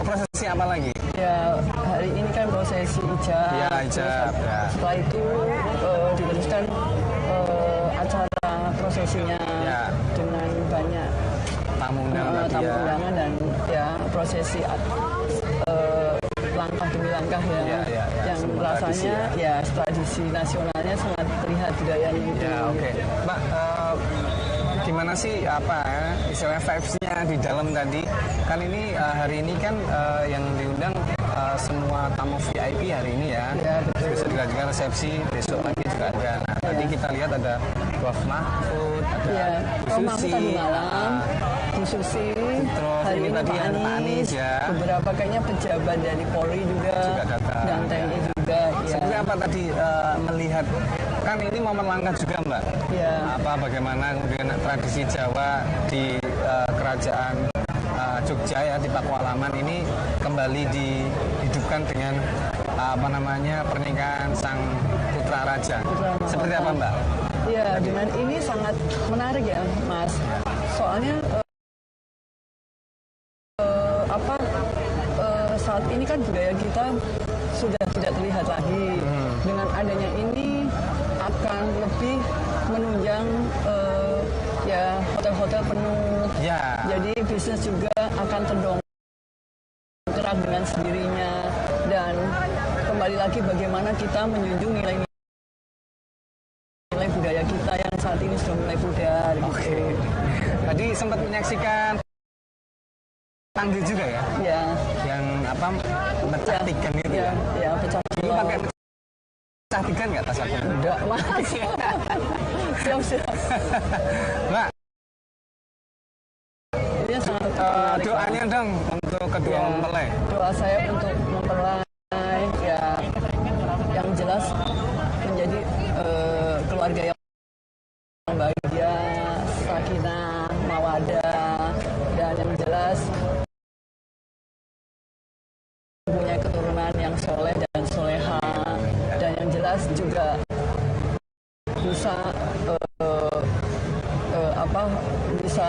prosesi apa lagi? Ya, hari ini kan prosesi ijab. Ya, ijab. Ya. Setelah itu diteruskan acara prosesinya dengan banyak tamu undangan, tamu undangan dan ya prosesi langkah demi langkah yang rasanya tradisi nasionalnya sangat terlihat budayanya itu. Ya, oke. Mbak, gimana sih istilahnya vibes-nya di dalam tadi? Kan ini hari ini kan yang diundang semua tamu VIP hari ini ya. Besok dilanjutkan resepsi, besok lagi juga ada. Nah, tadi kita lihat ada Prof Mahfud, ada Bu Susi, tadi malam, Bu Susi, terus hari ini tadi Pak Anies, beberapa kayaknya pejabat dari Polri juga datang, dan TNI juga. Seperti apa tadi melihat, kan ini momen langka juga Mbak. Bagaimana kemudian tradisi Jawa di kerajaan Jogja ya, di Pakualaman ini kembali dihidupkan dengan pernikahan sang putra raja. Seperti apa Mbak? Ya, dengan ini sangat menarik ya Mas. Soalnya saat ini kan budaya kita sudah tidak terlihat lagi. Dengan adanya ini akan lebih menunjang hotel-hotel penuh. Jadi bisnis juga akan terdongkrak dengan sendirinya, dan kembali lagi bagaimana kita menjunjung nilai-nilai budaya kita yang saat ini sudah mulai pudar. Tadi sempat menyaksikan tanggih juga ya? Ya. Yang pecah tigan gitu ya? Ya, pecah tigan. Dulu pakai pecah tigan nggak tas aku? Enggak, Mas. Siap. Mbak, ini sangat doanya dong untuk kedua mempelai. Doa saya untuk mempelai yang jelas menjadi keluarga yang bahagia, sakinah, mawadah, dan yang jelas punya keturunan yang soleh dan soleha, dan yang jelas juga bisa bisa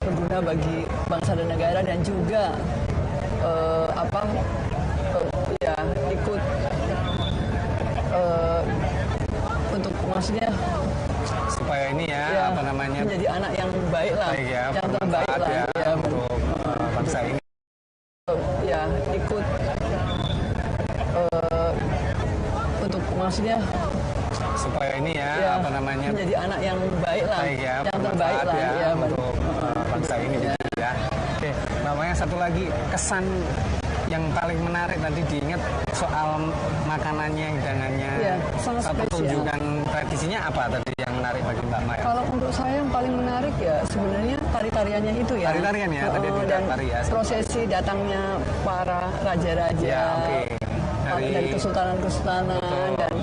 berguna bagi bangsa dan negara, dan juga ikut untuk maksudnya supaya ini menjadi anak yang baik lah, yang terbaik lah untuk bangsa ini. Ikut untuk maksudnya supaya ini menjadi anak yang baik lah, yang terbaik lah untuk bangsa ini ya. Oke, namanya satu lagi kesan yang paling menarik tadi diingat soal makanannya, hidangannya, pertunjukan tradisinya apa tadi yang menarik bagi Mbak Maya? Kalau untuk saya yang paling menarik ya sebenarnya tari-tariannya itu ya. Tari-tarian ya, tadi dan tari ya. Prosesi datangnya para raja-raja dari kesultanan-kesultanan dan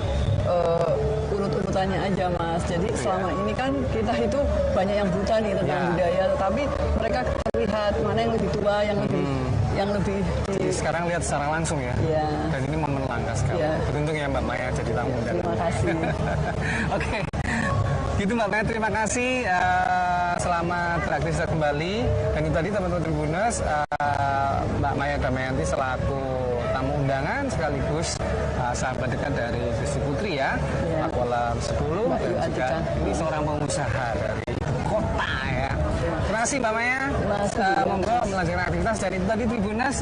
urut-urutannya aja Mas. Jadi selama ini kan kita itu banyak yang buta nih tentang budaya, tetapi mereka terlihat mana yang lebih tua, yang lebih Jadi sekarang lihat secara langsung ya. Dan ini momen langka sekali. Beruntung ya Mbak Maya jadi tamu. Terima kasih. Oke. Gitu Mbak Maya, terima kasih. Selamat beraktivitas kembali. Dan itu tadi teman-teman Tribuners, Mbak Maya Damayanti selaku tamu undangan sekaligus sahabat dekat dari Gusti Putri ya, Pakualaman 10, dan juga ini seorang pengusaha dari kota ya. Terima kasih Mbak Maya. Monggo melanjutkan aktivitas. Dan itu tadi Tribuners,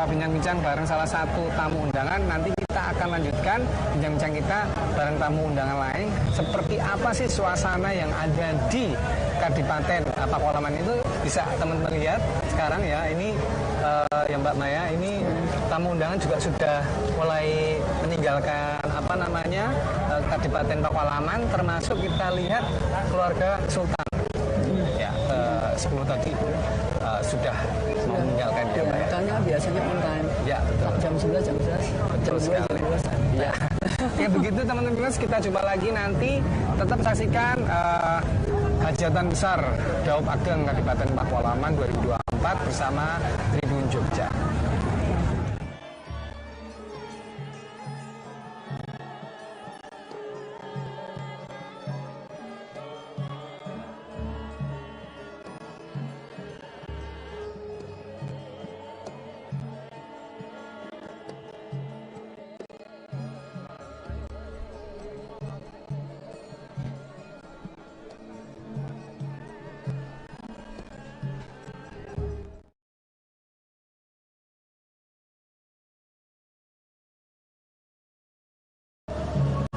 bincang-bincang bareng salah satu tamu undangan. Nanti kita akan lanjutkan bincang-bincang kita bareng tamu undangan lain. Seperti apa sih suasana yang ada di Kadipaten Pakualaman itu, bisa teman-teman lihat sekarang ya. Ini ya Mbak Maya, ini tamu undangan juga sudah mulai meninggalkan Kadipaten Pakualaman, termasuk kita lihat keluarga Sultan ya 10 tadi sudah mau meninggalkan ya Mbak ya. Karena biasanya on time. Ya betul. Jam 11, jam 11, betul sekali. Ya. Ya begitu teman-teman, kita jumpa lagi nanti. Tetap saksikan hajatan besar Daup Ageng Kadipaten Pakualaman 2024 bersama Tribun Jogja.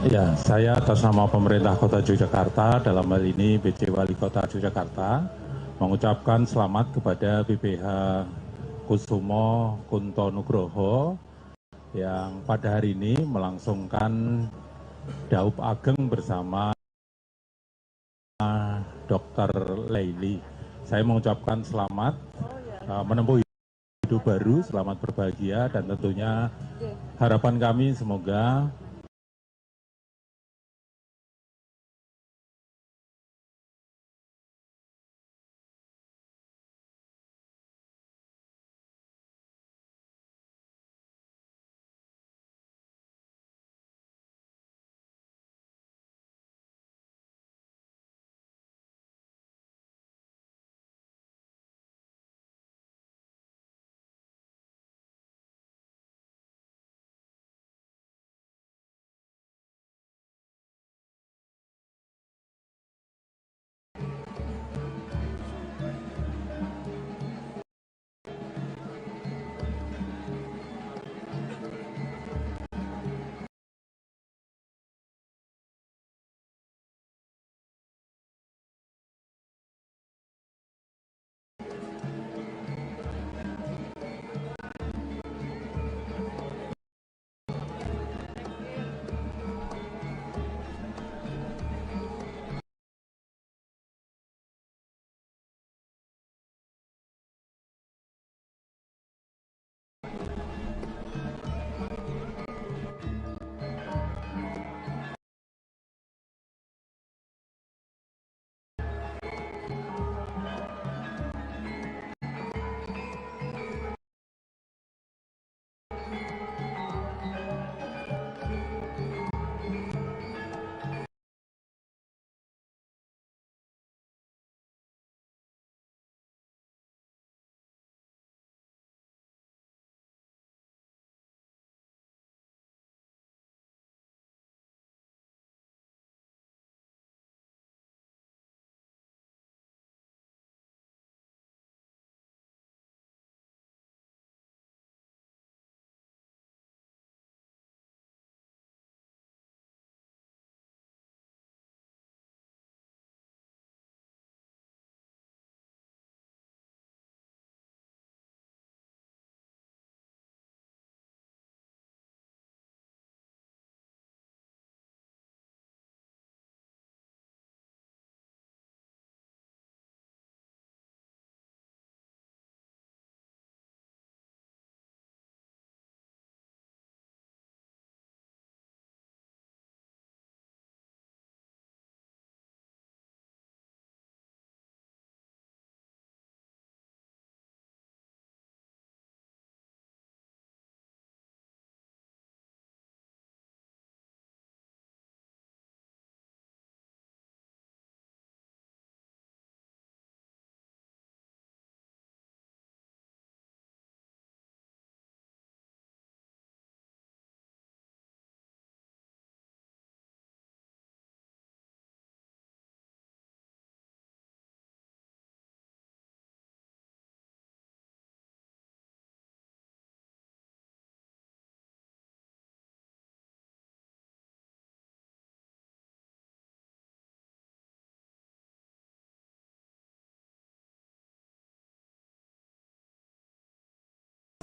Ya, saya atas nama pemerintah Kota Yogyakarta, dalam hal ini BC Wali Kota Yogyakarta, mengucapkan selamat kepada BPH Kusumo Kunto Nugroho yang pada hari ini melangsungkan Daup Ageng bersama Dr. Leili. Saya mengucapkan selamat menempuh hidup baru, selamat berbahagia, dan tentunya harapan kami semoga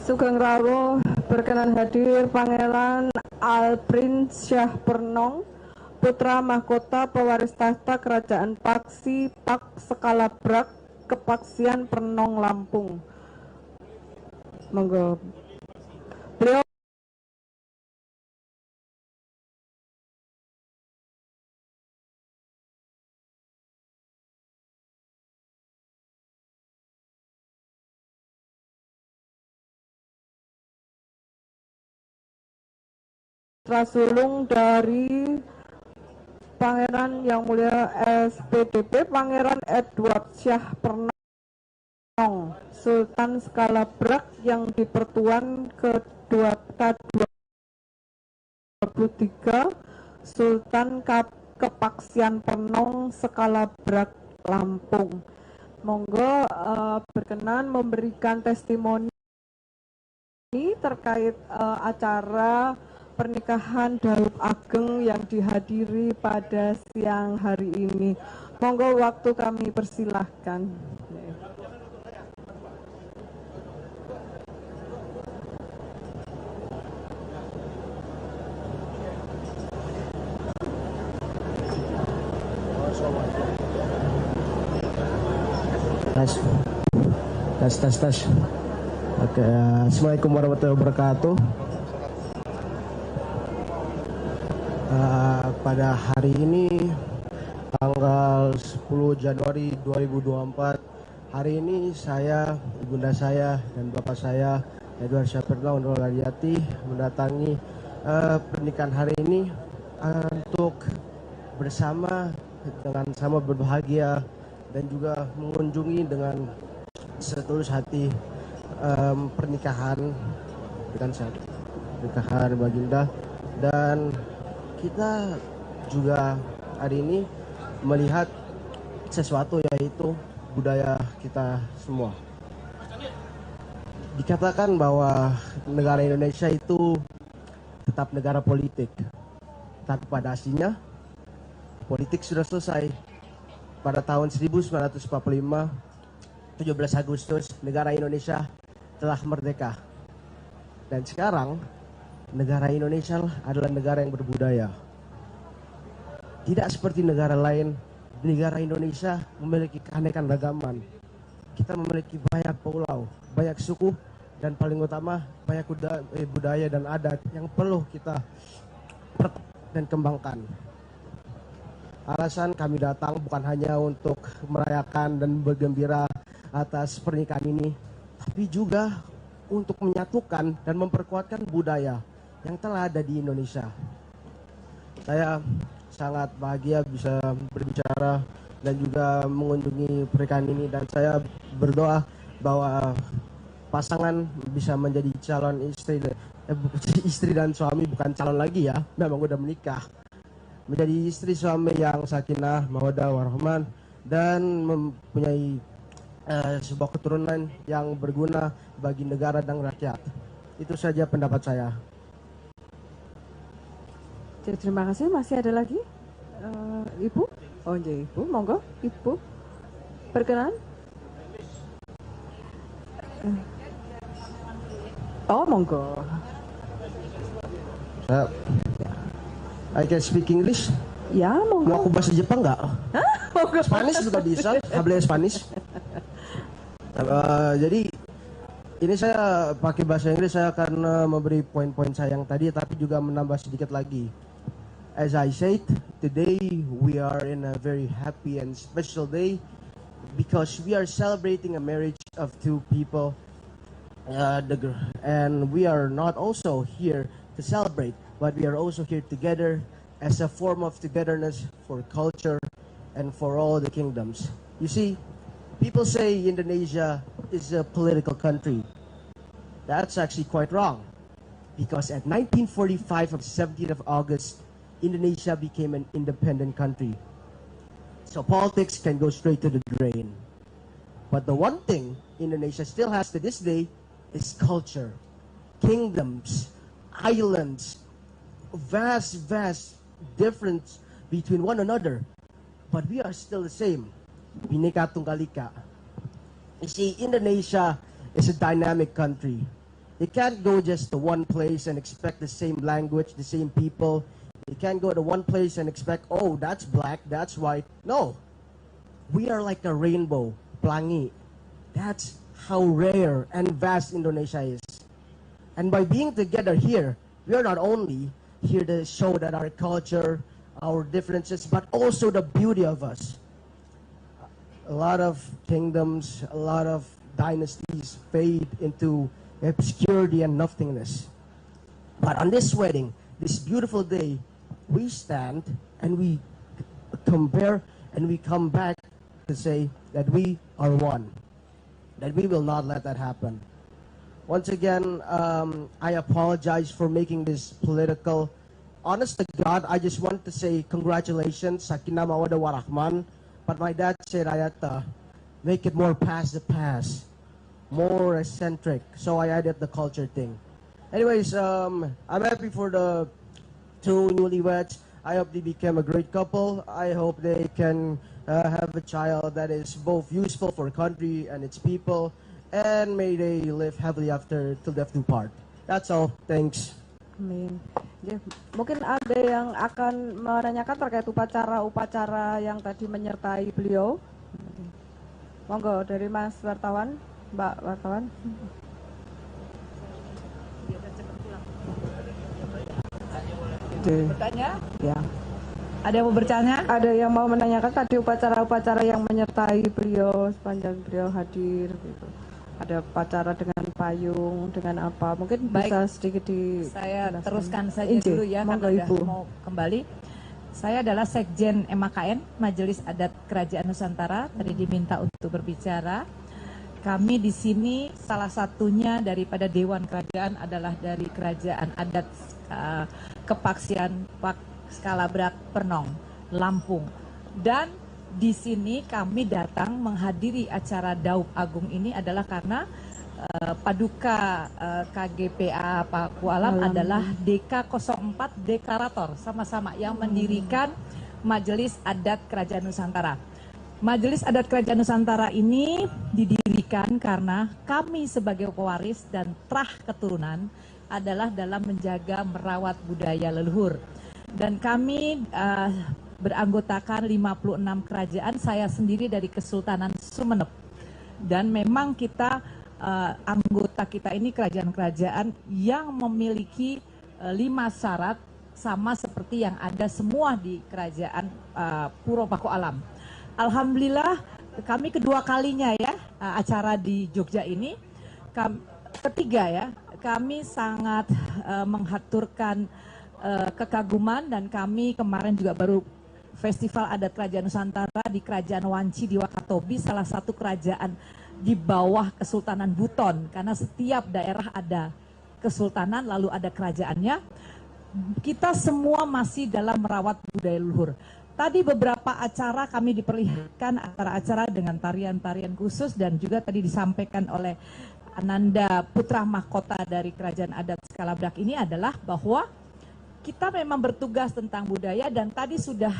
Sugeng rawuh berkenan hadir Pangeran Alprin Syah Pernong, putra mahkota pewaris tahta Kerajaan Paksi Pak Sekalabrak Kepaksian Pernong Lampung. Monggo. Beliau Trasulung dari Pangeran Yang Mulia SPDP Pangeran Edward Syah Pernong, Sultan Skalabrak yang di Pertuan ke-23, Sultan Kepaksian Pernong Skalabrak Lampung. Monggo berkenan memberikan testimoni terkait acara pernikahan Daud Ageng yang dihadiri pada siang hari ini. Monggo waktu kami persilahkan. Tes. Oke, Assalamualaikum warahmatullahi wabarakatuh. Pada hari ini tanggal 10 Januari 2024, hari ini saya, ibunda saya dan bapak saya Edward Syafirlah Undul Radiati mendatangi pernikahan hari ini untuk bersama dengan sama berbahagia dan juga mengunjungi dengan setulus hati pernikahan baginda, dan kita juga hari ini melihat sesuatu, yaitu budaya kita semua. Dikatakan bahwa negara Indonesia itu tetap negara politik, tapi pada aslinya politik sudah selesai. Pada tahun 1945, 17 Agustus, negara Indonesia telah merdeka. Dan sekarang, negara Indonesia adalah negara yang berbudaya. Tidak seperti negara lain, negara Indonesia memiliki keanekaragaman. Kita memiliki banyak pulau, banyak suku, dan paling utama banyak budaya dan adat yang perlu kita dan kembangkan. Alasan kami datang bukan hanya untuk merayakan dan bergembira atas pernikahan ini, tapi juga untuk menyatukan dan memperkuatkan budaya yang telah ada di Indonesia. Saya sangat bahagia bisa berbicara dan juga mengunjungi pernikahan ini, dan saya berdoa bahwa pasangan bisa menjadi calon istri dan suami, bukan calon lagi ya, memang udah menikah, menjadi istri suami yang sakinah, mawaddah, warahmah, dan mempunyai sebuah keturunan yang berguna bagi negara dan rakyat. Itu saja pendapat saya. Terima kasih. Masih ada lagi? Ibu? Oh iya, Ibu. Monggo, Ibu. Perkenan. Oh, monggo. I can speak English. Ya, monggo. Mau aku bahasa Jepang nggak? Monggo. Spanish juga bisa. Hable Spanish. Jadi ini saya pakai bahasa Inggris, saya akan memberi poin-poin saya yang tadi, tapi juga menambah sedikit lagi. As I said, today we are in a very happy and special day because we are celebrating a marriage of two people, and we are not also here to celebrate, but we are also here together as a form of togetherness for culture and for all the kingdoms. You see, people say Indonesia is a political country. That's actually quite wrong, because at 1945 of 17th of August, Indonesia became an independent country. So politics can go straight to the drain. But the one thing Indonesia still has to this day is culture, kingdoms, islands, vast difference between one another, but we are still the same. Bhinneka Tunggal Ika. You see, Indonesia is a dynamic country. You can't go just to one place and expect the same language, the same people. You can't go to one place and expect, oh, that's black, that's white. No. We are like a rainbow, pelangi. That's how rare and vast Indonesia is. And by being together here, we are not only here to show that our culture, our differences, but also the beauty of us. A lot of kingdoms, a lot of dynasties fade into obscurity and nothingness. But on this wedding, this beautiful day, we stand and we compare and we come back to say that we are one, that we will not let that happen. Once again, I apologize for making this political. Honest to God, I just want to say congratulations, Sakinah Mawaddah Warahman. But my dad said, Ayata, make it more past the past, more eccentric. So I added the culture thing. Anyways, I'm happy for the two newlyweds. I hope they become a great couple. I hope they can have a child that is both useful for country and its people, and may they live happily after till death do part. That's all. Thanks. Amin. Ya, mungkin ada yang akan menanyakan terkait upacara-upacara yang tadi menyertai beliau. Monggo dari Mas wartawan, Mbak wartawan. Bertanya? Ya. Ada yang mau bertanya? Ada yang mau menanyakan tadi upacara-upacara yang menyertai beliau sepanjang beliau hadir gitu. Ada upacara dengan payung, dengan apa? Mungkin bisa sedikit Saya teruskan saja Inci, dulu ya, monggo, karena Ibu. udah mau kembali. Saya adalah Sekjen MAKN, Majelis Adat Kerajaan Nusantara, tadi diminta untuk berbicara. Kami di sini salah satunya daripada Dewan Kerajaan adalah dari Kerajaan Adat Kepaksian Pak Skalabrak Pernong, Lampung. Dan di sini kami datang menghadiri acara Daup Agung ini adalah karena Paduka KGPA Pakualam adalah DK04 Dekarator, sama-sama yang mendirikan Majelis Adat Kerajaan Nusantara. Majelis Adat Kerajaan Nusantara ini didirikan karena kami sebagai pewaris dan trah keturunan adalah dalam menjaga merawat budaya leluhur. Dan kami beranggotakan 56 kerajaan, saya sendiri dari Kesultanan Sumeneb. Dan memang kita anggota kita ini kerajaan-kerajaan yang memiliki 5 syarat sama seperti yang ada semua di kerajaan Puro Pakualam. Alhamdulillah kami kedua kalinya ya acara di Jogja ini. Ketiga ya, kami sangat menghaturkan kekaguman dan kami kemarin juga baru Festival Adat Kerajaan Nusantara di Kerajaan Wanci di Wakatobi, salah satu kerajaan di bawah Kesultanan Buton, karena setiap daerah ada kesultanan lalu ada kerajaannya. Kita semua masih dalam merawat budaya leluhur. Tadi beberapa acara kami diperlihatkan antara acara dengan tarian-tarian khusus dan juga tadi disampaikan oleh Ananda Putra Mahkota dari Kerajaan Adat Skalabrak ini adalah bahwa kita memang bertugas tentang budaya dan tadi sudah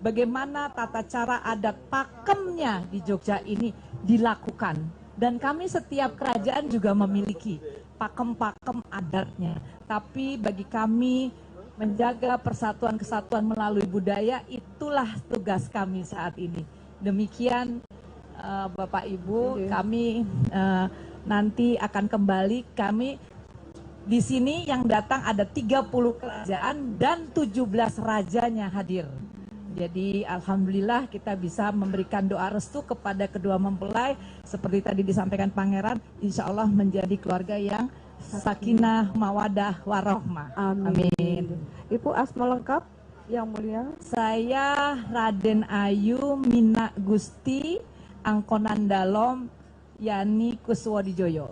bagaimana tata cara adat pakemnya di Jogja ini dilakukan. Dan kami setiap kerajaan juga memiliki pakem-pakem adatnya. Tapi bagi kami menjaga persatuan kesatuan melalui budaya, itulah tugas kami saat ini. Demikian Bapak Ibu, kami nanti akan kembali. Kami di sini yang datang ada 30 kerajaan dan 17 rajanya hadir. Jadi alhamdulillah kita bisa memberikan doa restu kepada kedua mempelai. Seperti tadi disampaikan Pangeran, insya Allah menjadi keluarga yang sakinah, mawadah, warohmah. Amin. Ibu asma lengkap yang mulia? Saya Raden Ayu Mina Gusti Angkonan Dalom Yani Kuswodijoyo.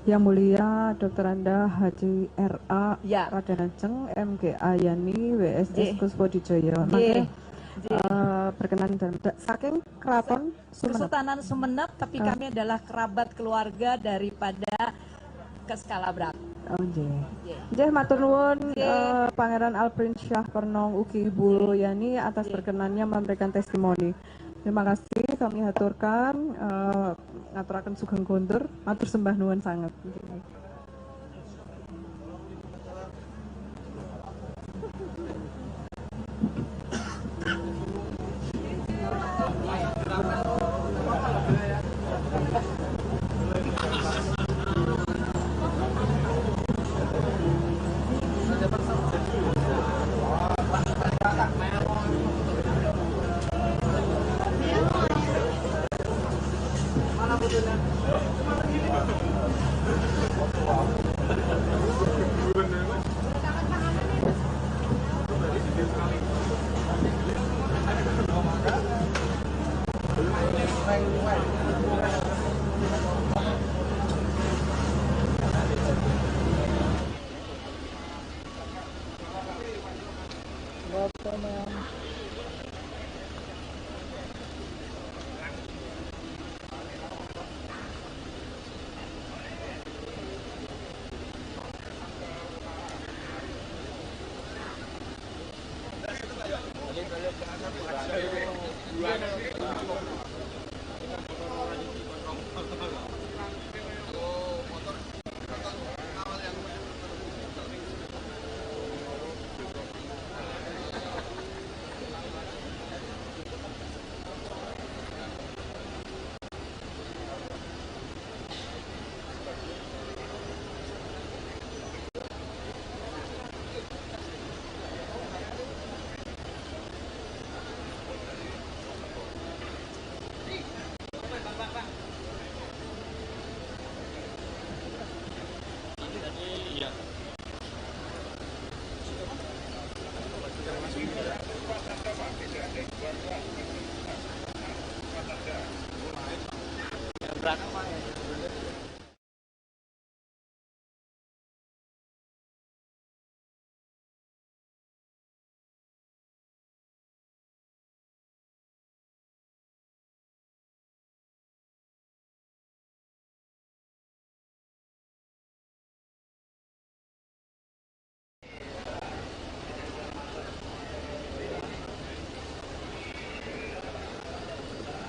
Yang mulia Dr. Anda Haji R.A. Ya. Raden Ajeng MGA Yani WSS Kuswodijoyo. Berkenan dalam saking Keraton Sumeneb. Kesultanan Sumeneb, tapi kami adalah kerabat keluarga daripada Keskalabrak. Oh nggih. Matur nuwun Pangeran Alprin Syah Pernong ugi Ibu Yani atas berkenannya memberikan testimoni. Terima kasih kami haturkan ngaturaken sugeng kondur, matur sembah nuwun sanget.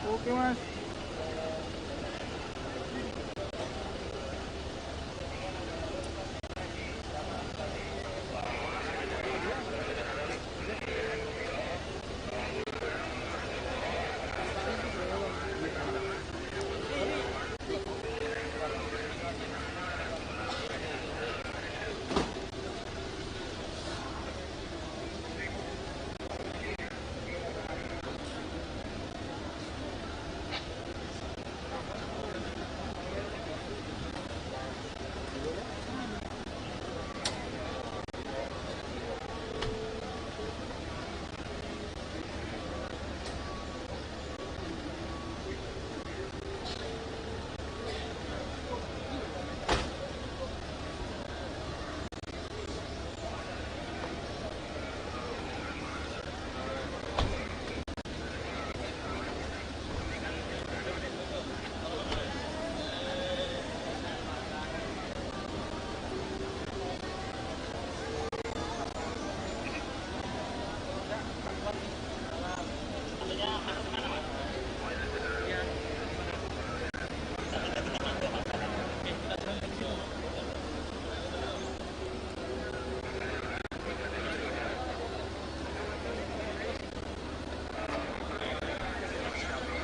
Oke mas.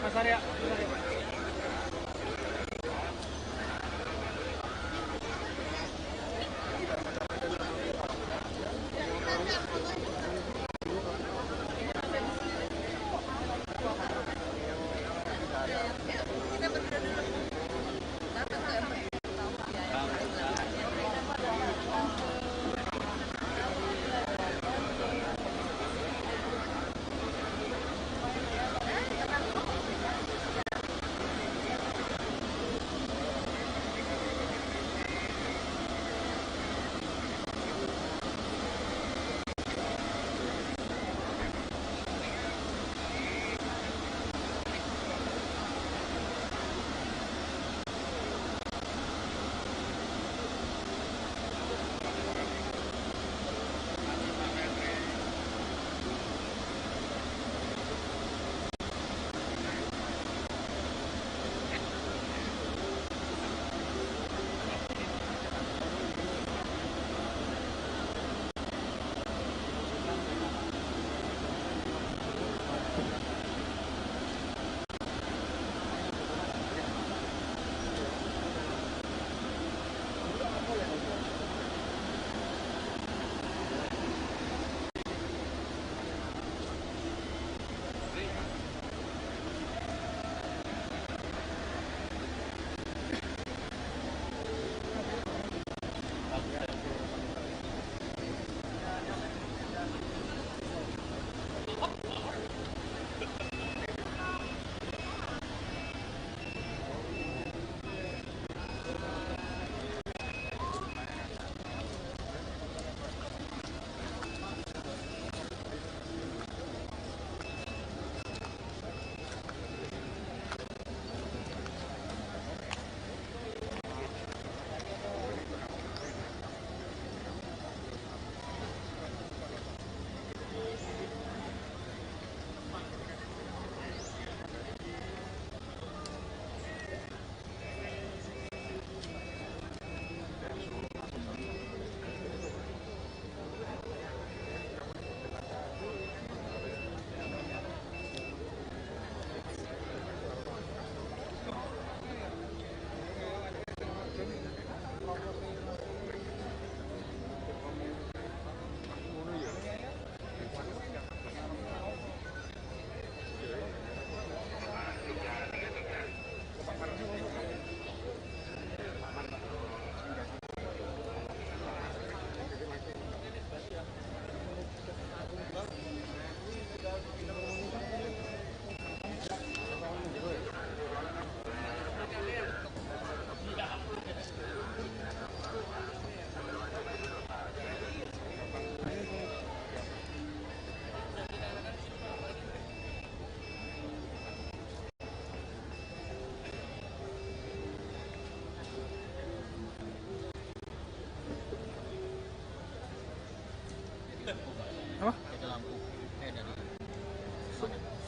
Mas Arya.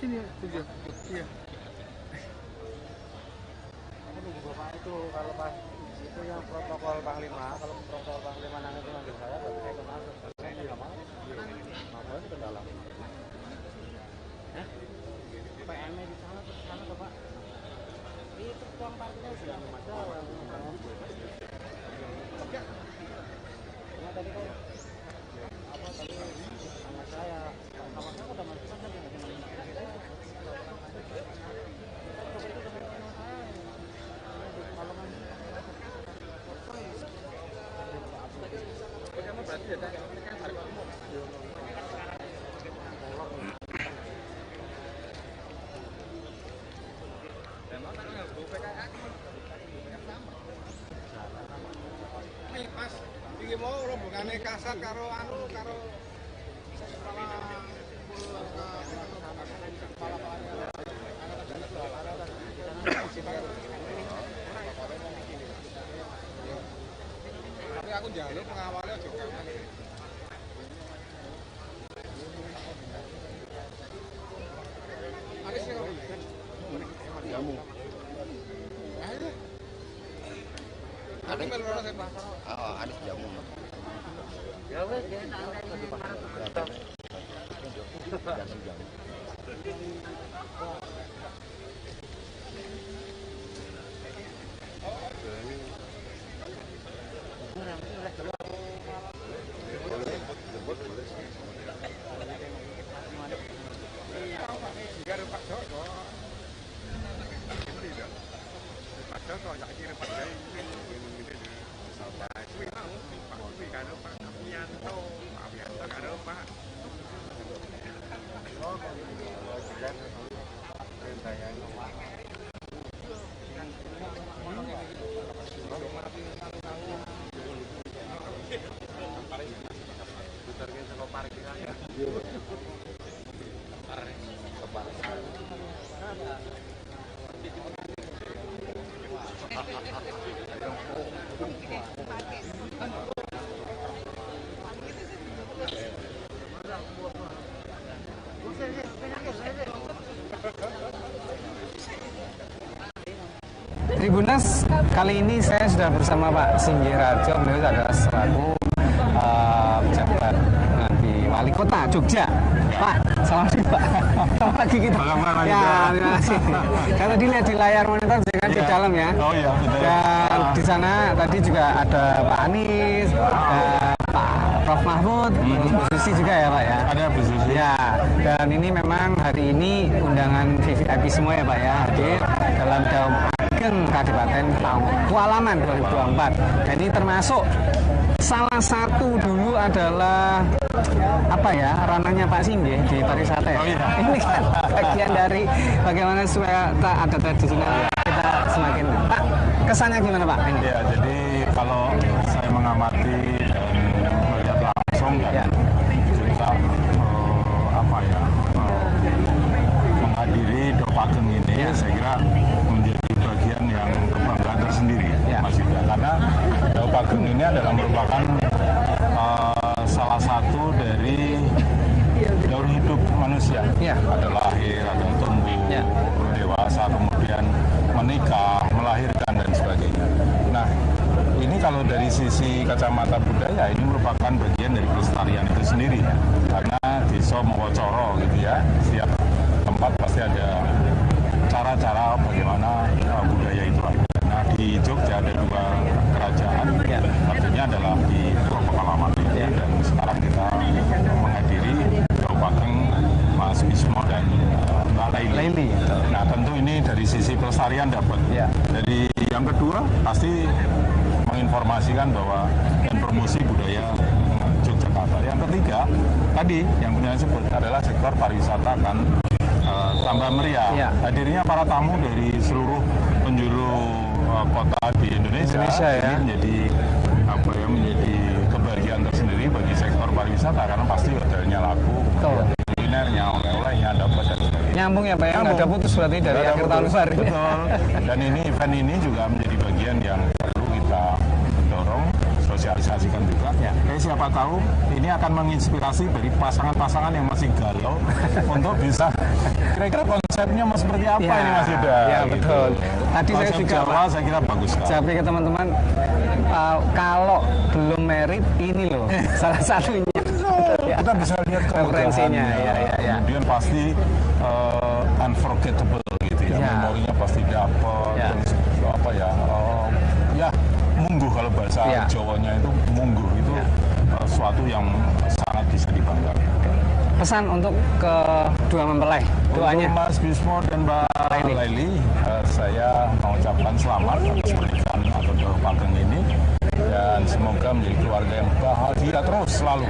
sini ya. Iya. Bapak itu kalau pas itu yang protokol Panglima, kalau protokol Panglima nanti manggil saya, berarti saya kenal. Saya tidak mau. Mau ke dalam. PM-nya di sana Pak. Itu uang parkirnya sudah masalah. Cuma tadi kan apa tadi sama saya udah masuk kan dia nggak cuma Mas, iki mau rombongane kasat karo karo tapi aku njaluk pengawalnya aja kangen. Ada sing jamu. Ada meluara saya Pak. Ada jamu. Ya wes dia santai di Pak. Jangan jamu. Tribuners, kali ini saya sudah bersama Pak Singgih Rajo, beliau adalah selaku pejabat di Wali Kota Jogja. Pak, assalamualaikum Pak. Selamat pagi kita. Ya, terima kasih. Kalau dilihat di layar monitor, jangan di dalam ya. Oh iya, betul. Dan di sana tadi juga ada Pak Anies, Pak Prof Mahfud, Bu Susi juga ya Pak ya. Ada Bu Susi. Ya, dan ini memang hari ini undangan VIP semua ya Pak ya, hadir dalam Daum Ageng Kabupaten Pakualaman 2024. Dan ini termasuk salah satu dulu adalah apa ya, ranahnya Pak Singgih di pariwisata ya. Oh iya. Ini kan bagian dari bagaimana supaya ada tradisional kita semakin. Pak, kesannya gimana Pak? Ini. Ya, jadi kalau saya mengamati dan melihat langsung dan juga menghadiri Dopageng ini, saya kira menjadi bagian yang kebanggaan tersendiri Mas Yuda, karena Dopageng ini adalah merupakan salah satu dari daur hidup manusia. Ada lahir, ada tumbuh, dewasa, kemudian menikah, melahirkan dan sebagainya. Nah, ini kalau dari sisi kacamata budaya ini merupakan bagian dari pelestarian itu sendiri ya. Karena desa Mowocoro gitu ya, setiap tempat pasti ada cara-cara bagaimana budaya itu ada. Nah, di Jogja ada dua kerajaan, satunya adalah di Puro Pakualaman ini, dan sekarang kita menghadiri Dopageng Mas Bismo dan Mbak Laili. Nah, tentu ini dari sisi pelestarian dapat. Dari yang kedua pasti menginformasikan bahwa dan promosi budaya Yogyakarta. Yang ketiga tadi yang punya sebut adalah sektor pariwisata kan tambah meriah. Hadirnya para tamu dari seluruh penjuru kota di Indonesia ya. Ini menjadi menjadi kebahagiaan tersendiri bagi sektor pariwisata karena pasti hotelnya laku, kulinernya, oleh-olehnya dapat dan sebagainya. Nyambung ya Pak ya, nggak ada putus berarti dari akhir tahun baru. Betul. Dan ini event ini juga menjadi bagian yang perlu kita dorong disosialisasikan juga. Siapa tahu ini akan menginspirasi dari pasangan-pasangan yang masih galau untuk bisa kira-kira konsepnya seperti apa ini Mas Yuda. Ya betul. Tadi saya Konsep juga Jawa saya kira bagus sekali. Saya pikir teman-teman kalau belum merit ini loh salah satunya. Kita bisa lihat referensinya, kemudian pasti unforgettable gitu ya, memorinya pasti dapat, terus apa ya, ya mungguh kalau bahasa Jawanya itu mungguh itu suatu yang sangat bisa dibanggakan. Pesan untuk kedua mempelai, doanya. Untuk Mas Bismo dan Mbak Laili, saya mengucapkan selamat atas pernikahan atau Doro Pageng ini. Dan semoga menjadi keluarga yang bahagia terus selalu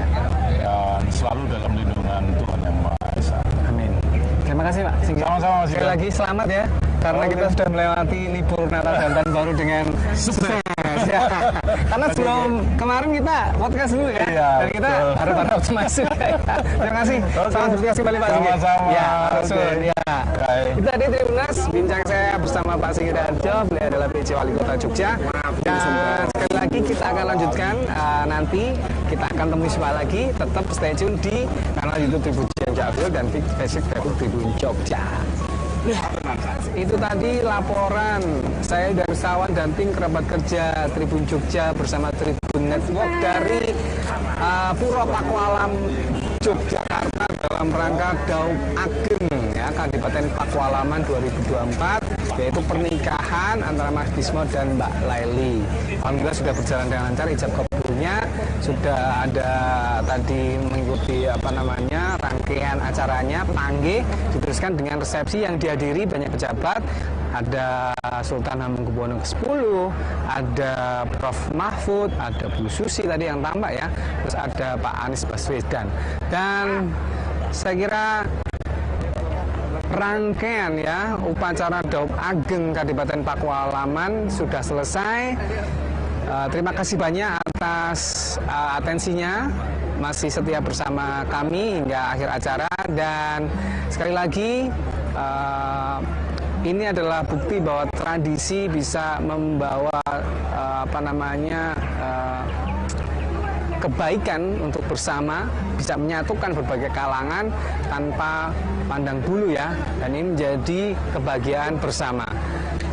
dan selalu dalam lindungan Tuhan Yang Maha Esa. Amin. Terima kasih Pak. Sama-sama Mas. Sekali lagi selamat ya, karena kita sudah melewati libur Natal dan Tahun Baru dengan sukses. Ya. Karena sebelum kemarin kita podcast dulu ya, dan kita harus masuk. Terima kasih. Selamat bertugas kembali Pak Singgih. Sama-sama. Ya, Itu tadi Tribuners, bincang saya bersama Pak Singgih Darjo, beliau adalah PJ Wali Kota Jogja. Dan sekali lagi kita akan lanjutkan nanti kita akan temui Pak lagi, tetap stay tune di kanal YouTube Tribun Jogja dan Facebook Tribun Jogja. Itu tadi laporan saya dari Sawan dan tim kerabat kerja Tribun Jogja bersama Tribun Network dari Puro Pakualam Yogyakarta dalam rangka Daup Ageng ya, Kadipaten Pakualaman 2024, yaitu pernikahan antara Mas Bismo dan Mbak Laili. Alhamdulillah sudah berjalan dengan lancar, ijab kabulnya sudah ada tadi mengikuti rangkaian acaranya, panggih diteruskan dengan resepsi yang dihadiri banyak pejabat. Ada Sultan Hamengkubuwono ke-10, ada Prof. Mahfud, ada Bu Susi tadi yang tampak ya, terus ada Pak Anies Baswedan. Dan saya kira rangkaian ya upacara Daup Ageng Kadipaten Pakualaman sudah selesai. Terima kasih banyak atas atensinya, masih setia bersama kami hingga akhir acara. Dan sekali lagi ini adalah bukti bahwa tradisi bisa membawa kebaikan untuk bersama, bisa menyatukan berbagai kalangan tanpa pandang bulu ya, dan ini menjadi kebahagiaan bersama.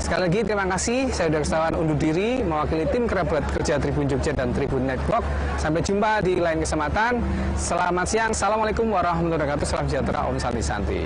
Sekali lagi terima kasih, saya Uda Kestawan undur diri mewakili tim kerabat kerja Tribun Jogja dan Tribun Network. Sampai jumpa di lain kesempatan. Selamat siang, assalamualaikum warahmatullahi wabarakatuh, salam sejahtera, Om Santi Santi.